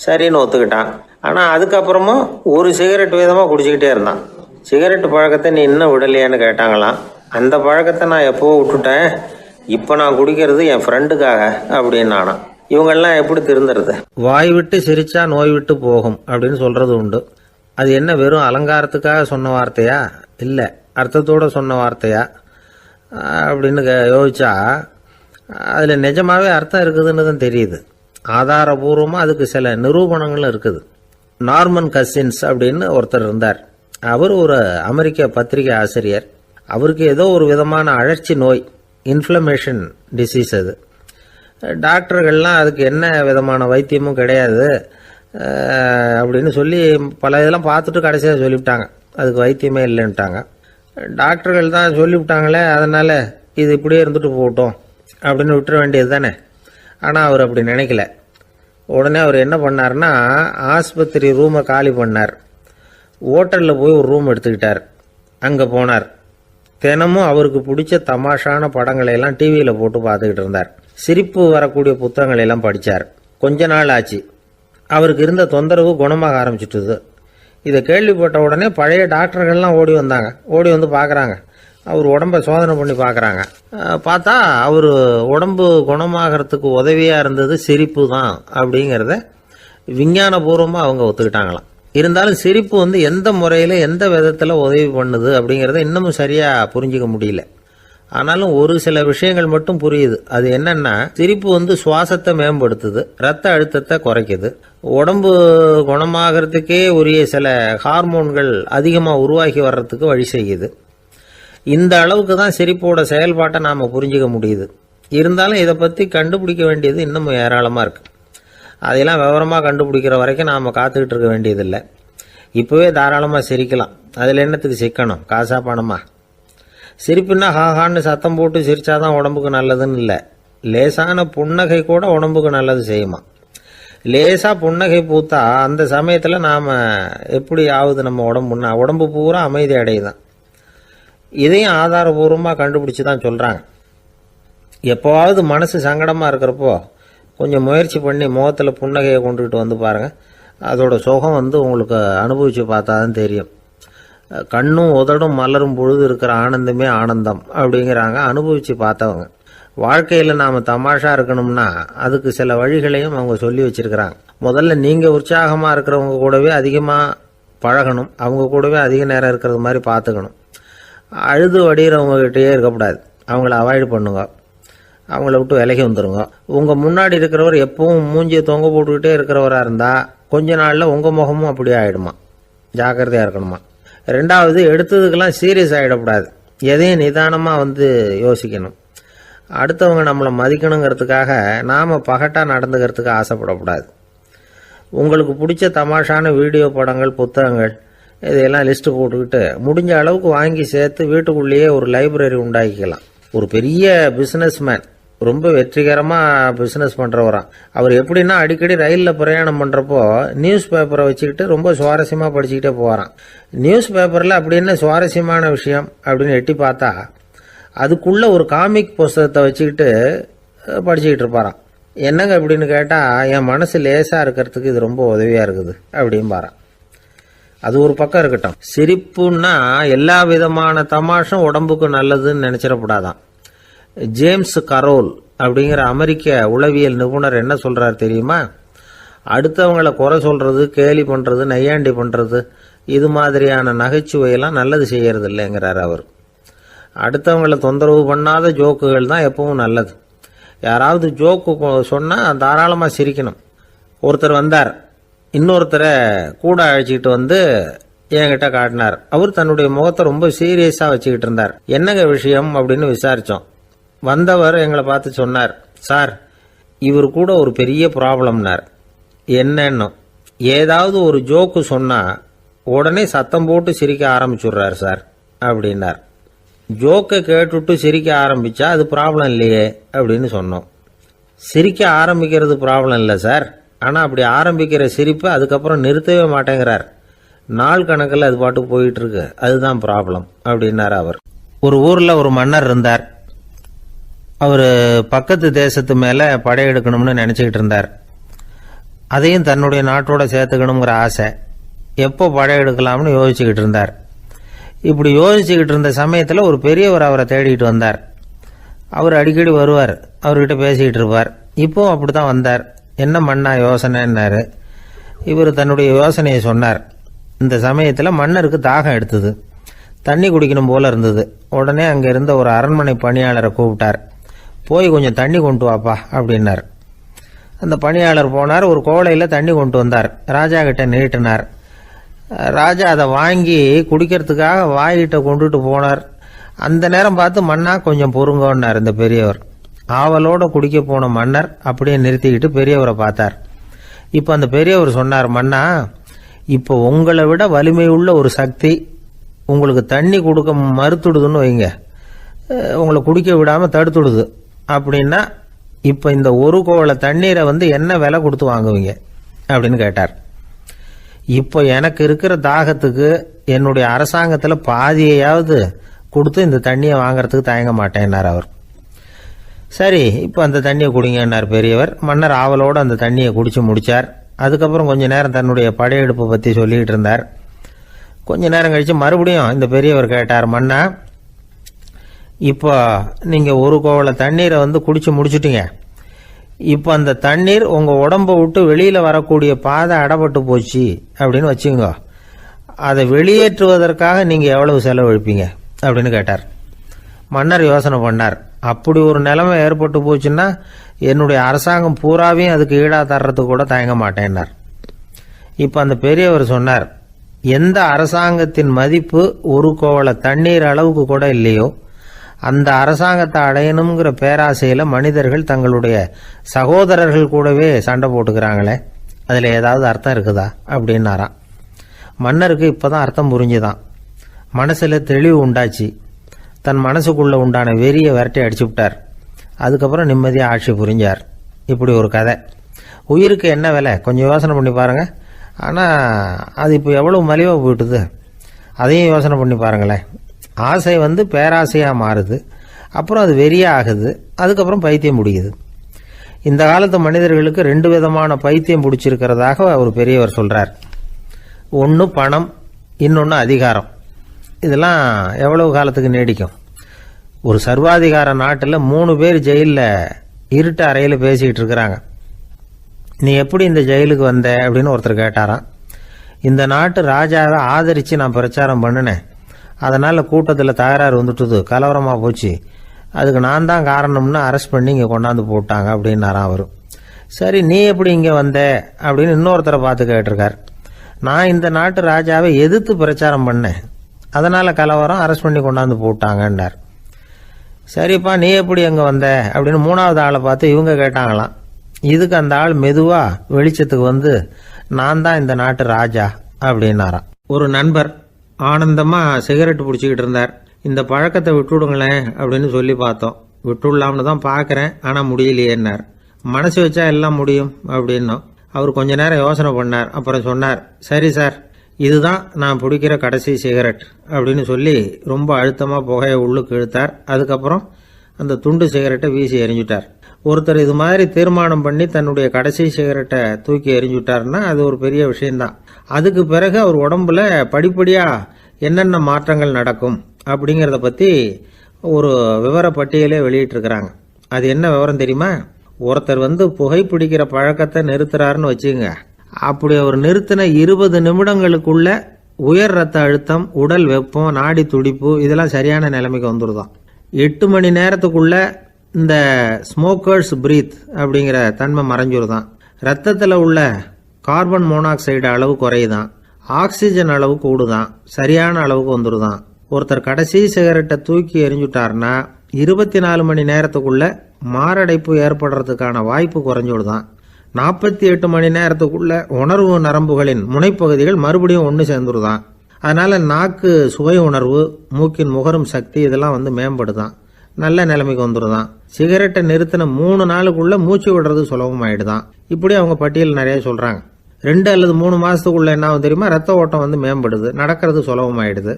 சரின்னு ஒத்துக்கிட்டான். ஆனால் அதுக்கப்புறமும் ஒரு சிகரெட் விதமாக குடிச்சிக்கிட்டே இருந்தான். சிகரெட்டு பழக்கத்தை நீ இன்னும் விடலையான்னு கேட்டாங்களாம். அந்த பழக்கத்தை நான் எப்போ விட்டுட்டேன், இப்போ நான் குடிக்கிறது என் ஃப்ரெண்டுக்காக அப்படின்னு நானா. இவங்கெல்லாம் எப்படி திருந்துறது? வாய் விட்டு சிரிச்சா நோய் விட்டு போகும் அப்படின்னு சொல்கிறது உண்டு. அது என்ன வெறும் அலங்காரத்துக்காக சொன்ன வார்த்தையா, இல்லை அர்த்தத்தோடு சொன்ன வார்த்தையா அப்படின்னு யோசிச்சா அதில் நிஜமாகவே அர்த்தம் இருக்குதுன்னு தான் தெரியுது. ஆதாரபூர்வமாக அதுக்கு சில நிரூபணங்களும் இருக்குது. நார்மன் கசின்ஸ் அப்படின்னு ஒருத்தர் இருந்தார். அவர் ஒரு அமெரிக்க பத்திரிகை ஆசிரியர். அவருக்கு ஏதோ ஒரு விதமான அழற்சி நோய், இன்ஃப்ளமேஷன் டிசீஸ். அது டாக்டர்கள்லாம் அதுக்கு என்ன விதமான வைத்தியமும் கிடையாது அப்படின்னு சொல்லி பல இதெல்லாம் பார்த்துட்டு கடைசியாக சொல்லிவிட்டாங்க அதுக்கு வைத்தியமே இல்லைன்ட்டாங்க. டாக்டர்கள் தான் சொல்லிவிட்டாங்களே, அதனால் இது இப்படியே இருந்துட்டு போகட்டும் அப்படின்னு விட்டுற வேண்டியது தானே. ஆனால் அவர் அப்படி நினைக்கல. உடனே அவர் என்ன பண்ணார்னா, ஆஸ்பத்திரி ரூமை காலி பண்ணார். ஹோட்டலில் போய் ஒரு ரூம் எடுத்துக்கிட்டார். அங்கே போனார். தினமும் அவருக்கு பிடிச்ச தமாஷான படங்களை எல்லாம் டிவியில் போட்டு பார்த்துக்கிட்டு இருந்தார். சிரிப்பு வரக்கூடிய புத்தகங்களை எல்லாம் படித்தார். கொஞ்ச நாள் ஆச்சு, அவருக்கு இருந்த தொந்தரவு குணமாக ஆரம்பிச்சிட்டுது. இதை கேள்விப்பட்ட உடனே பழைய டாக்டர்கள்லாம் ஓடி வந்தாங்க. ஓடி வந்து பார்க்குறாங்க. அவர் உடம்பை சோதனை பண்ணி பார்க்குறாங்க. பார்த்தா அவர் உடம்பு குணமாகறதுக்கு உதவியாக இருந்தது சிரிப்பு தான் அப்படிங்கிறத விஞ்ஞானபூர்வமாக அவங்க ஒத்துக்கிட்டாங்களாம். இருந்தாலும் சிரிப்பு எந்த முறையில் எந்த விதத்தில் உதவி பண்ணுது அப்படிங்கிறத இன்னமும் சரியாக புரிஞ்சிக்க முடியல. ஆனாலும் ஒரு சில விஷயங்கள் மட்டும் புரியுது. அது என்னன்னா, சிரிப்பு சுவாசத்தை மேம்படுத்துது, ரத்த அழுத்தத்தை குறைக்குது, உடம்பு குணமாகறதுக்கே உரிய சில ஹார்மோன்கள் அதிகமாக உருவாகி வர்றதுக்கு வழி செய்யுது. இந்த அளவுக்கு தான் சிரிப்போட செயல்பாட்டை நாம் புரிஞ்சிக்க முடியுது. இருந்தாலும் இதை பற்றி கண்டுபிடிக்க வேண்டியது இன்னமும் ஏராளமாக இருக்குது. அதையெல்லாம் விவரமாக கண்டுபிடிக்கிற வரைக்கும் நாம் காத்துக்கிட்டு இருக்க வேண்டியதில்லை. இப்போவே தாராளமாக சிரிக்கலாம். அதில் என்னத்துக்கு சிக்கணும்? காசா பணமா? சிரிப்புன்னா ஹாஹான்னு சத்தம் போட்டு சிரிச்சாதான் உடம்புக்கு நல்லதுன்னு இல்லை. லேசான புன்னகை கூட உடம்புக்கு நல்லது செய்யுமா. லேசாக புன்னகை பூத்தா அந்த சமயத்தில் நாம் எப்படி ஆகுது, நம்ம உடம்பு பூரா அமைதி அடையுதான். இதையும் ஆதாரபூர்வமாக கண்டுபிடிச்சி தான் சொல்கிறாங்க. எப்போவாவது மனசு சங்கடமாக இருக்கிறப்போ கொஞ்சம் முயற்சி பண்ணி முகத்தில் புன்னகையை கொண்டுகிட்டு வந்து பாருங்கள். அதோட சுகம் வந்து உங்களுக்கு அனுபவித்து பார்த்தா தான் தெரியும். கண்ணும் உதடும் மலரும் பொழுது இருக்கிற ஆனந்தமே ஆனந்தம் அப்படிங்கிறாங்க அனுபவித்து பார்த்தவங்க. வாழ்க்கையில் நாம் தமாஷா இருக்கணும்னா அதுக்கு சில வழிகளையும் அவங்க சொல்லி வச்சிருக்கிறாங்க. முதல்ல நீங்கள் உற்சாகமாக இருக்கிறவங்க கூடவே அதிகமாக பழகணும், அவங்க கூடவே அதிக நேரம் இருக்கிறது மாதிரி பார்த்துக்கணும். அழுது வடிகிறவங்ககிட்டயே இருக்கக்கூடாது, அவங்கள அவாய்டு பண்ணுங்க, அவங்கள விட்டு விலகி வந்துடுங்க. உங்கள் முன்னாடி இருக்கிறவர் எப்பவும் மூஞ்சியை தொங்க போட்டுக்கிட்டே இருக்கிறவராக இருந்தால் கொஞ்ச நாளில் உங்கள் முகமும் அப்படியே ஆகிடுமா, ஜாக்கிரதையாக இருக்கணுமா. ரெண்டாவது, எடுத்ததுக்கெல்லாம் சீரியஸ் ஆகிடக்கூடாது, எதையும் நிதானமாக வந்து யோசிக்கணும். அடுத்தவங்க நம்மளை மதிக்கணுங்கிறதுக்காக நாம் பகட்டாக நடந்துக்கிறதுக்கு ஆசைப்படக்கூடாது. உங்களுக்கு பிடிச்ச தமாஷான வீடியோ படங்கள், புத்தகங்கள் இதையெல்லாம் லிஸ்ட்டு போட்டுக்கிட்டு முடிஞ்ச அளவுக்கு வாங்கி சேர்த்து வீட்டுக்குள்ளேயே ஒரு லைப்ரரி உண்டாக்கிக்கலாம். ஒரு பெரிய பிஸ்னஸ்மேன், ரொம்ப வெற்றிகரமாக பிஸ்னஸ் பண்ணுறவராம். அவர் எப்படின்னா அடிக்கடி ரயிலில் பிரயாணம் பண்ணுறப்போ நியூஸ் பேப்பரை வச்சுக்கிட்டு ரொம்ப சுவாரஸ்யமாக படிச்சுக்கிட்டே போகிறான். நியூஸ் பேப்பரில் அப்படி என்ன சுவாரஸ்யமான விஷயம் அப்படின்னு எட்டி பார்த்தா அதுக்குள்ளே ஒரு காமிக் புஸ்தகத்தை வச்சுக்கிட்டு படிச்சுக்கிட்டு இருப்பாராம். என்னங்க அப்படின்னு கேட்டால், என் மனசு லேசாக இருக்கிறதுக்கு இது ரொம்ப உதவியாக இருக்குது அப்படின்னு பாரான். அது ஒரு பக்கம் இருக்கட்டும். சிரிப்புன்னா எல்லா விதமான தமாஷும் உடம்புக்கு நல்லதுன்னு நினச்சிடக்கூடாதான். ஜேம்ஸ் கரோல் அப்படிங்கிற அமெரிக்க உளவியல் நிபுணர் என்ன சொல்கிறார் தெரியுமா? அடுத்தவங்களை குறை சொல்கிறது, கேலி பண்ணுறது, நையாண்டி பண்ணுறது, இது மாதிரியான நகைச்சுவையெல்லாம் நல்லது செய்கிறது இல்லைங்கிறார் அவர். அடுத்தவங்களை தொந்தரவு பண்ணாத ஜோக்குகள் தான் எப்பவும் நல்லது. யாராவது ஜோக்கு சொன்னால் தாராளமாக சிரிக்கணும். ஒருத்தர் வந்தார், இன்னொருத்தரை கூட அழைச்சிக்கிட்டு வந்து என்கிட்ட காட்டினார். அவர் தன்னுடைய முகத்தை ரொம்ப சீரியஸாக வச்சுக்கிட்டு இருந்தார். என்னங்க விஷயம் அப்படின்னு விசாரித்தோம். வந்தவர் எங்களை பார்த்து சொன்னார், சார், இவர் கூட ஒரு பெரிய ப்ராப்ளம்னார். என்னன்னு, ஏதாவது ஒரு ஜோக்கு சொன்னால் உடனே சத்தம் போட்டு சிரிக்க ஆரம்பிச்சுடுறார் சார் அப்படின்னார். ஜோக்கை கேட்டுவிட்டு சிரிக்க ஆரம்பித்தா அது ப்ராப்ளம் இல்லையே அப்படின்னு சொன்னோம். சிரிக்க ஆரம்பிக்கிறது ப்ராப்ளம் இல்லை சார், ஆனால் அப்படி ஆரம்பிக்கிற சிரிப்பை அதுக்கப்புறம் நிறுத்தவே மாட்டேங்கிறார். நாள் கணக்கில் அது பாட்டுக்கு போயிட்டு இருக்கு, அதுதான் ப்ராப்ளம் அப்படின்னார் அவர். ஒரு ஊரில் ஒரு மன்னர் இருந்தார். அவர் பக்கத்து தேசத்து மேலே படையெடுக்கணும்னு நினச்சிக்கிட்டு இருந்தார். அதையும் தன்னுடைய நாட்டோட சேர்த்துக்கணுங்கிற ஆசை. எப்போ படையெடுக்கலாம்னு யோசிச்சுக்கிட்டு இருந்தார். இப்படி யோசிச்சுக்கிட்டு இருந்த சமயத்தில் ஒரு பெரியவர் அவரை தேடிட்டு வந்தார். அவர் அடிக்கடி வருவார், அவர்கிட்ட பேசிக்கிட்டு இருப்பார். இப்போவும் அப்படி தான் வந்தார். என்ன மன்னா யோசனைன்னாரு. இவர் தன்னுடைய யோசனையை சொன்னார். இந்த சமயத்தில் மன்னருக்கு தாகம் எடுத்தது, தண்ணி குடிக்கணும் போல இருந்தது. உடனே அங்கே இருந்த ஒரு அரண்மனை பணியாளரை கூப்பிட்டார். போய் கொஞ்சம் தண்ணி கொண்டு வாப்பா அப்படின்னார். அந்த பணியாளர் போனார், ஒரு கோலையில் தண்ணி கொண்டு வந்தார். ராஜா கிட்ட நீட்டினார். ராஜா அதை வாங்கி குடிக்கிறதுக்காக வாய்கிட்ட கொண்டுட்டு போனார். அந்த நேரம் பார்த்து, மன்னா கொஞ்சம் பொறுங்கன்னார் இந்த பெரியவர். ஆவலோட குடிக்க போன மன்னர் அப்படியே நிறுத்திக்கிட்டு பெரியவரை பார்த்தார். இப்போ அந்த பெரியவர் சொன்னார், மன்னா, இப்போ உங்களை விட வலிமை உள்ள ஒரு சக்தி உங்களுக்கு தண்ணி கொடுக்க மறுத்துடுதுன்னு வைங்க, உங்களை குடிக்க விடாமல் தடுத்துடுது அப்படின்னா, இப்போ இந்த ஒரு கோவள தண்ணீரை வந்து என்ன விலை கொடுத்து வாங்குவீங்க அப்படின்னு கேட்டார். இப்போ எனக்கு இருக்கிற தாகத்துக்கு என்னுடைய அரசாங்கத்தில் பாதியையாவது கொடுத்து இந்த தண்ணியை வாங்கறதுக்கு தயங்க மாட்டேன்னார் அவர். சரி, இப்போ அந்த தண்ணியை குடிங்கன்னார் பெரியவர். மன்னர் ஆவலோடு அந்த தண்ணியை குடிச்சு முடித்தார். அதுக்கப்புறம் கொஞ்ச நேரம் தன்னுடைய படையெடுப்பை பற்றி சொல்லிக்கிட்டு இருந்தார். கொஞ்ச நேரம் கழித்து மறுபடியும் இந்த பெரியவர் கேட்டார், மன்னா, இப்போ நீங்கள் ஒரு கோவள தண்ணீரை வந்து குடிச்சு முடிச்சுட்டீங்க. இப்போ அந்த தண்ணீர் உங்கள் உடம்பை விட்டு வெளியில் வரக்கூடிய பாதை அடப்பட்டு போச்சு அப்படின்னு வச்சுங்க, அதை வெளியேற்றுவதற்காக நீங்கள் எவ்வளவு செலவழிப்பீங்க அப்படின்னு கேட்டார். மன்னர் யோசனை பண்ணார். அப்படி ஒரு நிலைமை ஏற்பட்டு போச்சுன்னா என்னுடைய அரசாங்கம் பூராவையும் அதுக்கு ஈடாக தர்றதுக்கு கூட தயங்க மாட்டேன்னார். இப்போ அந்த பெரியவர் சொன்னார், எந்த அரசாங்கத்தின் மதிப்பு ஒரு கோவள தண்ணீர் அளவுக்கு கூட இல்லையோ அந்த அரசாங்கத்தை அடையணுங்கிற பேராசையில் மனிதர்கள் தங்களுடைய சகோதரர்கள் கூடவே சண்டை போட்டுக்கிறாங்களே, அதில் ஏதாவது அர்த்தம் இருக்குதா அப்படின்னாராம். மன்னருக்கு இப்போதான் அர்த்தம் புரிஞ்சுதான். மனசில் தெளிவு உண்டாச்சு. தன் மனசுக்குள்ளே உண்டான வெறியை விரட்டி அடிச்சு விட்டார். அதுக்கப்புறம் நிம்மதியாக ஆட்சி புரிஞ்சார். இப்படி ஒரு கதை. உயிருக்கு என்ன விலை கொஞ்சம் யோசனை பண்ணி பாருங்கள். ஆனால் அது இப்போ எவ்வளோ மலிவாக போயிட்டுது, அதையும் யோசனை பண்ணி பாருங்களேன். ஆசை வந்து பேராசையாக மாறுது, அப்புறம் அது வெறியாக ஆகுது, அதுக்கப்புறம் பைத்தியம் முடியுது. இந்த காலத்து மனிதர்களுக்கு 2 விதமான பைத்தியம் பிடிச்சிருக்கிறதாக ஒரு பெரியவர் சொல்கிறார். ஒன்று பணம், இன்னொன்று அதிகாரம். இதெல்லாம் எவ்வளவு காலத்துக்கு நீடிக்கும்? ஒரு சர்வாதிகார நாட்டில் 3 பேர் ஜெயிலில் இருட்டு அறையில் பேசிக்கிட்டு இருக்கிறாங்க. நீ எப்படி இந்த ஜெயிலுக்கு வந்த அப்படின்னு ஒருத்தர் கேட்டாராம். இந்த நாட்டு ராஜாவை ஆதரித்து நான் பிரச்சாரம் பண்ணினேன், அதனால் கூட்டத்தில் தகராறு வந்துட்டுது, கலவரமாக போச்சு, அதுக்கு நான் தான் காரணம்னு அரெஸ்ட் பண்ணி இங்கே கொண்டாந்து போட்டாங்க அப்படின்னாராம் அவர். சரி, நீ எப்படி இங்கே வந்த அப்படின்னு இன்னொருத்தரை பார்த்து கேட்டிருக்கார். நான் இந்த நாட்டு ராஜாவை எதிர்த்து பிரச்சாரம் பண்ணேன், அதனால் கலவரம், அரெஸ்ட் பண்ணி கொண்டாந்து போட்டாங்கன்னார். சரிப்பா, நீ எப்படி அங்கே வந்த அப்படின்னு 3வது ஆளை பார்த்து இவங்க கேட்டாங்களாம். இதுக்கு அந்த ஆள் மெதுவாக வெளிச்சத்துக்கு வந்து நான் தான் இந்த நாட்டு ராஜா அப்படின்னாராம். ஒரு நண்பர் ஆனந்தமாக சிகரெட் பிடிச்சிக்கிட்டு இருந்தார். இந்த பழக்கத்தை விட்டுவிடுங்களேன் அப்படின்னு சொல்லி பார்த்தோம். விட்டுடலாம்னு தான் பார்க்குறேன், ஆனால் முடியலையேன்னார். மனசு வச்சா எல்லாம் முடியும் அப்படின்னோம். அவர் கொஞ்ச நேரம் யோசனை பண்ணார். அப்புறம் சொன்னார், சரி சார், இதுதான் நான் பிடிக்கிற கடைசி சிகரெட் அப்படின்னு சொல்லி ரொம்ப அழுத்தமாக புகையை உள்ளுக்கு இழுத்தார். அதுக்கப்புறம் அந்த துண்டு சிகரெட்டை வீசி எறிஞ்சுட்டார். ஒருத்தர் இது மாதிரி தீர்மானம் பண்ணி தன்னுடைய கடைசி சிகரெட்டை தூக்கி எறிஞ்சுட்டார்னா அது ஒரு பெரிய விஷயம்தான். அதுக்கு பிறகு அவர் உடம்புல படிப்படியாக என்னென்ன மாற்றங்கள் நடக்கும் அப்படிங்கிறத பற்றி ஒரு விவர பட்டியலே வெளியிட்டிருக்கிறாங்க. அது என்ன விவரம் தெரியுமா? ஒருத்தர் புகைப்பிடிக்கிற பழக்கத்தை நிறுத்துறாருன்னு வச்சுங்க. அப்படி அவர் நிறுத்தின 20 நிமிடங்களுக்குள்ள உயர் ரத்த அழுத்தம், உடல் வெப்பம், நாடி துடிப்பு இதெல்லாம் சரியான நிலைமைக்கு வந்துடுதான். 8 மணி நேரத்துக்குள்ள இந்த ஸ்மோக்கர்ஸ் பிரீத் அப்படிங்கிற தன்மை மறைஞ்சிருதான். ரத்தத்தில் உள்ள கார்பன் மோனாக்சைடு அளவு குறையுதான், ஆக்சிஜன் அளவு கூடுதான், சரியான அளவுக்கு வந்துடுதான். ஒருத்தர் கடைசி சிகரெட்டை தூக்கி எறிஞ்சுட்டார்னா 24 மணி நேரத்துக்குள்ள மாரடைப்பு ஏற்படுறதுக்கான வாய்ப்பு குறைஞ்சுடுதான். 48 மணி நேரத்துக்குள்ள உணர்வு நரம்புகளின் முனைப்பகுதிகள் மறுபடியும் ஒன்று சேர்ந்துருதான். அதனால நாக்கு சுவை உணர்வு, மூக்கின் முகரும் சக்தி இதெல்லாம் மேம்படுதான், நல்ல நிலைமைக்கு வந்துடுதான். சிகரெட்டை நிறுத்தின 3 நாளுக்குள்ள மூச்சு விடுறது சுலபமாயிடுதான். இப்படி அவங்க பட்டியல் நிறைய சொல்றாங்க. 2 அல்லது 3 மாசத்துக்குள்ள என்ன ஆகும் தெரியுமா? ரத்த ஓட்டம் மேம்படுது, நடக்கிறது சுலபமாயிடுது.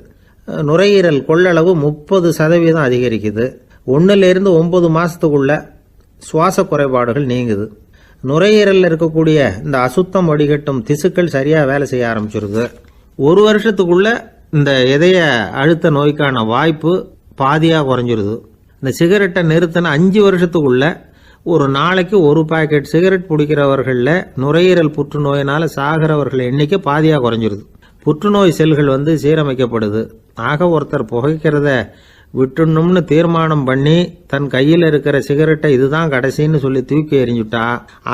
நுரையீரல் கொள்ளளவு 30% அதிகரிக்குது. 1லிருந்து 9 மாசத்துக்குள்ள சுவாச குறைபாடுகள் நீங்குது. நுரையீரலில் இருக்கக்கூடிய இந்த அசுத்தம் வடிகட்டும் திசுக்கள் சரியா வேலை செய்ய ஆரம்பிச்சிருது. 1 வருஷத்துக்குள்ள இந்த இதய அழுத்த நோய்க்கான வாய்ப்பு பாதியாக குறைஞ்சிருது. இந்த சிகரெட்டை நிறுத்தின 5 வருஷத்துக்குள்ள ஒரு நாளைக்கு 1 பாக்கெட் சிகரெட் பிடிக்கிறவர்களில் நுரையீரல் புற்றுநோயினால சாகிறவர்கள் எண்ணிக்கை பாதியாக குறைஞ்சிருது. புற்றுநோய் செல்கள் சீரமைக்கப்படுது. ஆக ஒருத்தர் புகைக்கிறத விட்டுணும்னு தீர்மானம் பண்ணி தன் கையில் இருக்கிற சிகரெட்டை இதுதான் கடைசின்னு சொல்லி தூக்கி எறிஞ்சுட்டா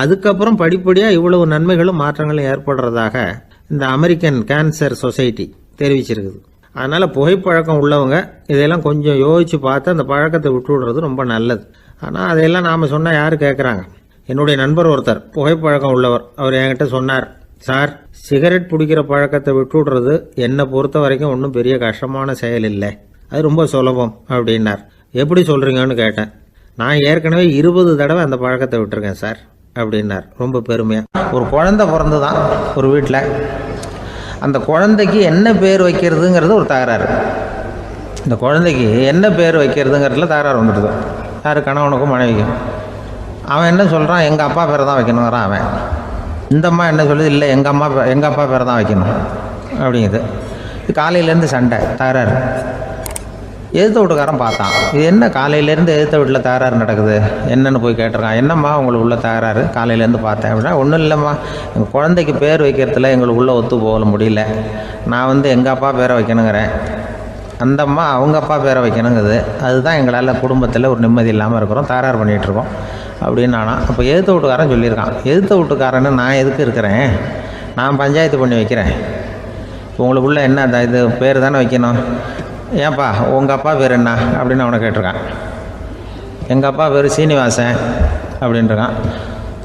அதுக்கப்புறம் படிப்படியாக இவ்வளவு நன்மைகளும் மாற்றங்களும் ஏற்படுறதாக இந்த அமெரிக்கன் கேன்சர் சொசைட்டி தெரிவிச்சிருக்குது. அதனால புகைப்பழக்கம் உள்ளவங்க இதையெல்லாம் கொஞ்சம் யோசிச்சு பார்த்து அந்த பழக்கத்தை விட்டு விடுறது ரொம்ப நல்லது. ஆனால் அதையெல்லாம் நாம் சொன்னால் யார் கேட்குறாங்க? என்னுடைய நண்பர் ஒருத்தர் புகைப்பழக்கம் உள்ளவர், அவர் என்கிட்ட சொன்னார், சார், சிகரெட் பிடிக்கிற பழக்கத்தை விட்டு விடுறது என்னை பொறுத்த வரைக்கும் ஒன்றும் பெரிய கஷ்டமான செயல் இல்லை, அது ரொம்ப சுலபம் அப்படின்னார். எப்படி சொல்கிறீங்கன்னு கேட்டேன். நான் ஏற்கனவே 20 தடவை அந்த பழக்கத்தை விட்டுருக்கேன் சார் அப்படின்னார் ரொம்ப பெருமையாக. ஒரு குழந்தை பிறந்துதான் ஒரு வீட்டில். அந்த குழந்தைக்கு என்ன பேர் வைக்கிறதுங்கிறது ஒரு தகராறு. இந்த குழந்தைக்கு என்ன பேர் வைக்கிறதுங்கிறதுல தகராறு வந்துடுது. யார்? கணவனுக்கும் மனைவிக்கும். அவன் என்ன சொல்கிறான், எங்கள் அப்பா பேரை தான் வைக்கணுங்கிறான் அவன். இந்த அம்மா என்ன சொல்லுது, இல்லை எங்கள் அப்பா பேரை தான் வைக்கணும் அப்படிங்குது. காலையிலேருந்து சண்டை, தகராறு. எதிர்த்த வீட்டுக்காரன் பார்த்தான், இது என்ன காலையிலேருந்து எதிர்த்த வீட்டில் தகராறு நடக்குது, என்னென்னு போய் கேட்டிருக்கான். என்னம்மா உங்களுக்கு உள்ள தகராறு, காலையிலேருந்து பார்த்தேன் அப்படின்னா. ஒன்றும் இல்லைம்மா, எங்கள் குழந்தைக்கு பேர் வைக்கிறதுல எங்களுக்கு உள்ளே ஒத்து போக முடியல, நான் எங்கள் அப்பா பேரை வைக்கணுங்கிறேன், அந்த அம்மா அவங்க அப்பா பேரை வைக்கணுங்குது, அதுதான் எங்களால் குடும்பத்தில் ஒரு நிம்மதி இல்லாமல் இருக்கிறோம், தகராறு பண்ணிகிட்ருக்கோம் அப்படின்னு நானா. அப்போ எதிர்த்த வீட்டுக்காரன் சொல்லியிருக்கான், எதிர்த்த வீட்டுக்காரன்னு நான் எதுக்கு இருக்கிறேன், நான் பஞ்சாயத்து பண்ணி வைக்கிறேன், உங்களுக்குள்ள என்ன இது பேர் தானே வைக்கணும், ஏன்ப்பா உங்கள் அப்பா பேர் என்ன அப்படின்னு அவனை கேட்டிருக்கான். எங்கள் அப்பா பேர் சீனிவாசன் அப்படின்ட்டுருக்கான்.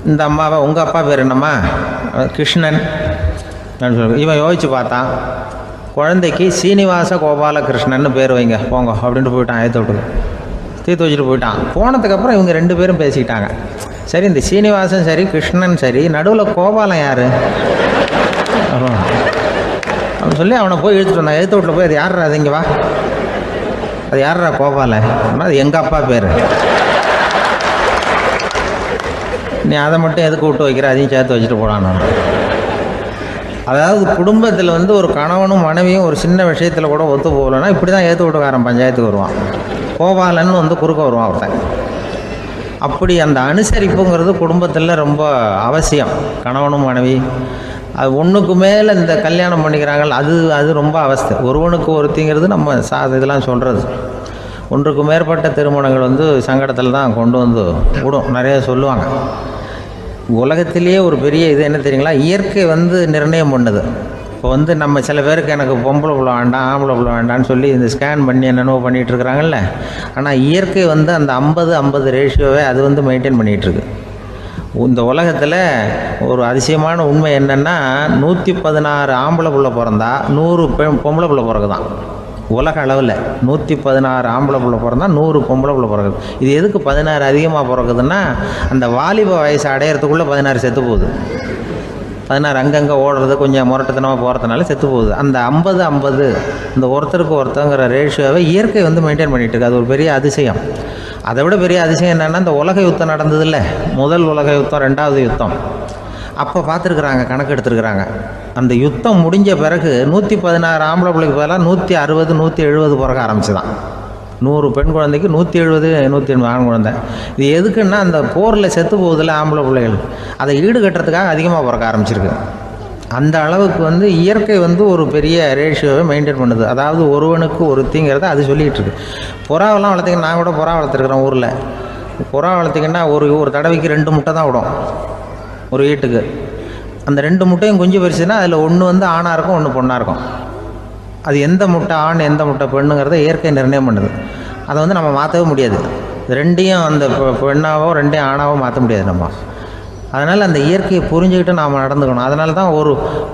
இந்த அம்மாவை உங்கள் அப்பா பேர் என்னம்மா, கிருஷ்ணன் அப்படின்னு சொல்லி இவன் யோசிச்சு பார்த்தான். குழந்தைக்கு சீனிவாச கோபாலகிருஷ்ணன் பேர் வைங்க போங்க அப்படின்ட்டு போயிட்டான். ஏற்ற விட்டு தீர்த்து வச்சுட்டு போயிட்டான். போனதுக்கப்புறம் இவங்க 2 பேரும் பேசிக்கிட்டாங்க. சரி, இந்த சீனிவாசன் சரி, கிருஷ்ணன் சரி, நடுவில் கோபாலம் யார் அப்படின்னு சொல்லி அவனை போய் இழுத்துட்டு வந்தான். எழுத்து வீட்டில் போய் அது யாரா, அது இங்கே வா, அது யாரா கோபால, அது எங்கள் அப்பா பேர். நீ அதை மட்டும் எதுக்கு விட்டு வைக்கிற, அதையும் சேர்த்து வச்சுட்டு போடான்னு. அதாவது குடும்பத்தில் வந்து ஒரு கணவனும் மனைவியும் ஒரு சின்ன விஷயத்தில் கூட ஒத்து போகலைன்னா இப்படி தான் ஏற்று விட்டுக்காரன் பஞ்சாயத்துக்கு வருவான். கோபாலன்னு வந்து குறுக்க வருவான் ஒருத்தன். அப்படி அந்த அனுசரிப்புங்கிறது குடும்பத்தில் ரொம்ப அவசியம். கணவனும் மனைவி அது ஒன்றுக்கு மேலே இந்த கல்யாணம் பண்ணிக்கிறாங்க, அது ரொம்ப அவஸ்தை. ஒருவனுக்கு ஒருத்திங்கிறது நம்ம இதெல்லாம் சொல்கிறது. ஒன்றுக்கு மேற்பட்ட திருமணங்கள் வந்து சங்கடத்தில் தான் கொண்டு வந்து விடும். நிறைய சொல்லுவாங்க. உலகத்திலேயே ஒரு பெரிய இது என்ன தெரியுங்களா, இயற்கை வந்து நிர்ணயம் பண்ணுது. இப்போ வந்து நம்ம சில பேருக்கு எனக்கு பொம்பளை பிள்ளை வேண்டாம் ஆம்பளை பிள்ளை வேண்டான்னு சொல்லி இந்த ஸ்கேன் பண்ணி என்னென்னவோ பண்ணிகிட்டு இருக்கிறாங்கல்ல. ஆனால் இயற்கை வந்து அந்த 50-50 ரேஷியோவை அது வந்து மெயின்டைன் பண்ணிகிட்ருக்கு. இந்த உலகத்தில் ஒரு அதிசயமான உண்மை என்னென்னா, 116 ஆம்பளை பிள்ளை பிறந்தா 100 பொம்பளை பிள்ளை பிறகுதான். உலக அளவில் 116 ஆம்பளை பிள்ளை பிறந்தா 100 பொம்பளை பிள்ளை பிறகுது. இது எதுக்கு 16 அதிகமாக பிறகுதுன்னா, அந்த வாலிப வயசு அடையிறதுக்குள்ளே 16 செத்து போகுது. 16 அங்கங்கே ஓடுறது கொஞ்சம் முரட்டத்தனமாக போகிறதுனால செத்து போகுது. அந்த 50-50 இந்த ஒருத்தருக்கு ஒருத்தங்கிற ரேஷியோவை இயற்கை வந்து மெயின்டைன் பண்ணிகிட்டு இருக்கு. அது ஒரு பெரிய அதிசயம். அதை விட பெரிய அதிசயம் என்னென்னா, இந்த உலக யுத்தம் நடந்ததில்ல, முதல் உலக யுத்தம், 2வது யுத்தம், அப்போ பார்த்துருக்குறாங்க, கணக்கு எடுத்துருக்குறாங்க. அந்த யுத்தம் முடிஞ்ச பிறகு 116 ஆம்பளை பிள்ளைக்கு பதிலாக 160 170 பிறக்க ஆரம்பிச்சு தான். 100 பெண் குழந்தைக்கு 170 180 ஆண் குழந்தை. இது எதுக்குன்னா, அந்த போரில் செத்து போகுதில்ல ஆம்பளை பிள்ளைகள், அதை ஈடுகட்டுறதுக்காக அதிகமாக பிறக்க ஆரம்பிச்சிருக்கு. அந்த அளவுக்கு வந்து இயற்கை வந்து ஒரு பெரிய ரேஷியோவை மெயின்டைன் பண்ணுது. அதாவது ஒருவனுக்கு ஒருத்திங்கிறத அது சொல்லிகிட்டு இருக்கு. புறாவெல்லாம் வளர்த்திங்கன்னா, நான் கூட புறா வளர்த்துருக்குறேன் ஊரில். புறா வளர்த்திங்கன்னா ஒரு தடவைக்கு 2 முட்டை தான் விடும் ஒரு வீட்டுக்கு. அந்த 2 முட்டையும் குஞ்சு பறிச்சுன்னா அதில் ஒன்று வந்து ஆணாக இருக்கும், ஒன்று பொண்ணாக இருக்கும். அது எந்த முட்டை ஆண் எந்த முட்டை பெண்ணுங்கிறத இயற்கை நிர்ணயம் பண்ணுது. அதை வந்து நம்ம மாற்றவே முடியாது. ரெண்டையும் அந்த பெண்ணாவோ 2 ஆணாவோ மாற்ற முடியாது நம்ம. அதனால் அந்த இயற்கையை புரிஞ்சுக்கிட்டு நாம் நடந்துக்கணும். அதனால தான்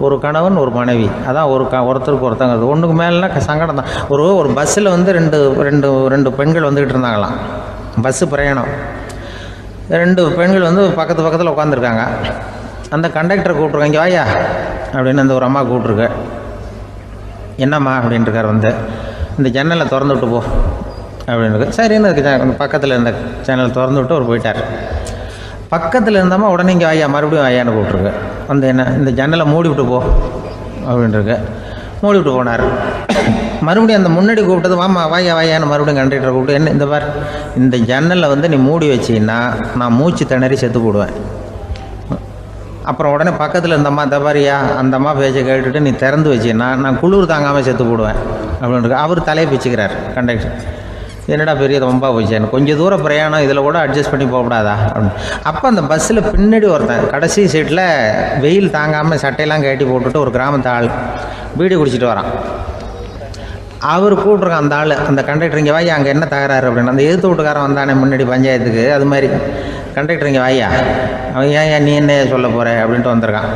ஒரு கணவன் ஒரு மனைவி, அதான் ஒருத்தருக்கு ஒருத்தங்கிறது. ஒன்றுக்கு மேலேனா சங்கடம் தான். ஒரு பஸ்ஸில் வந்து ரெண்டு பெண்கள் வந்துக்கிட்டு இருந்தாங்களாம். பஸ்ஸு பிரயாணம். 2 பெண்கள் வந்து பக்கத்தில் உட்காந்துருக்காங்க. அந்த கண்டக்டரை கூப்பிட்ருக்காங்க, இங்கே வாயா அப்படின்னு அந்த ஒரு அம்மா கூப்பிட்ருக்கு. என்னம்மா அப்படின்ட்டுருக்கார். வந்து இந்த ஜன்னலை திறந்து விட்டு போ அப்படின்னு. சரின்னு அதுக்கு பக்கத்தில் இருந்த ஜன்னலை திறந்து விட்டு அவர் போயிட்டார். பக்கத்தில் இருந்தம்மா உடனே இங்கே வாயா மறுபடியும் வாயான்னு கூப்பிட்ருக்கு. வந்து என்ன இந்த ஜன்னலை மூடி விட்டு போ அப்படின்ட்டுருக்கு. மூடி விட்டு போனார். மறுபடியும் அந்த முன்னாடி கூப்பிட்டது வாமா வாயான்னு மறுபடியும் கண்டக்டரை கூப்பிட்டு, என்ன இந்த பார், இந்த ஜன்னலை வந்து நீ மூடி வச்சின்னா நான் மூச்சு திணறி செத்து போடுவேன். அப்புறம் உடனே பக்கத்தில் இருந்தம்மா தபாரியா அந்த அம்மா பேச்சை கேட்டுட்டு நீ திறந்து வச்சின்னா நான் குளிர் தாங்காமல் செத்து போடுவேன் அப்படின்ட்டு அவர் தலையை பிச்சுக்கிறார் கண்டக்டர். என்னடா பெரிய ரொம்ப போச்சேன்னு, கொஞ்சம் தூரம் பிரயாணம், இதில் கூட அட்ஜஸ்ட் பண்ணி போகக்கூடாதா அப்படின்னு. அப்போ அந்த பஸ்ஸில் பின்னாடி ஒருத்தன் கடைசி சீட்டில் வெயில் தாங்காமல் சட்டையெல்லாம் கட்டி போட்டுட்டு ஒரு கிராமத்து ஆள் பீடி குடிச்சிட்டு வரான். அவர் கூப்பிட்ருக்கான் அந்த ஆள், அந்த கண்டக்டர் இங்கே வாயா அங்கே என்ன தகராறு அப்படின்னு. அந்த எதிர்த்து வீட்டுக்காரன் வந்தானே முன்னாடி பஞ்சாயத்துக்கு, அது மாதிரி கண்டக்டர் இங்கே வாயா, அவன் ஏன் நீ என்ன சொல்ல போகிற அப்படின்ட்டு வந்திருக்கான்.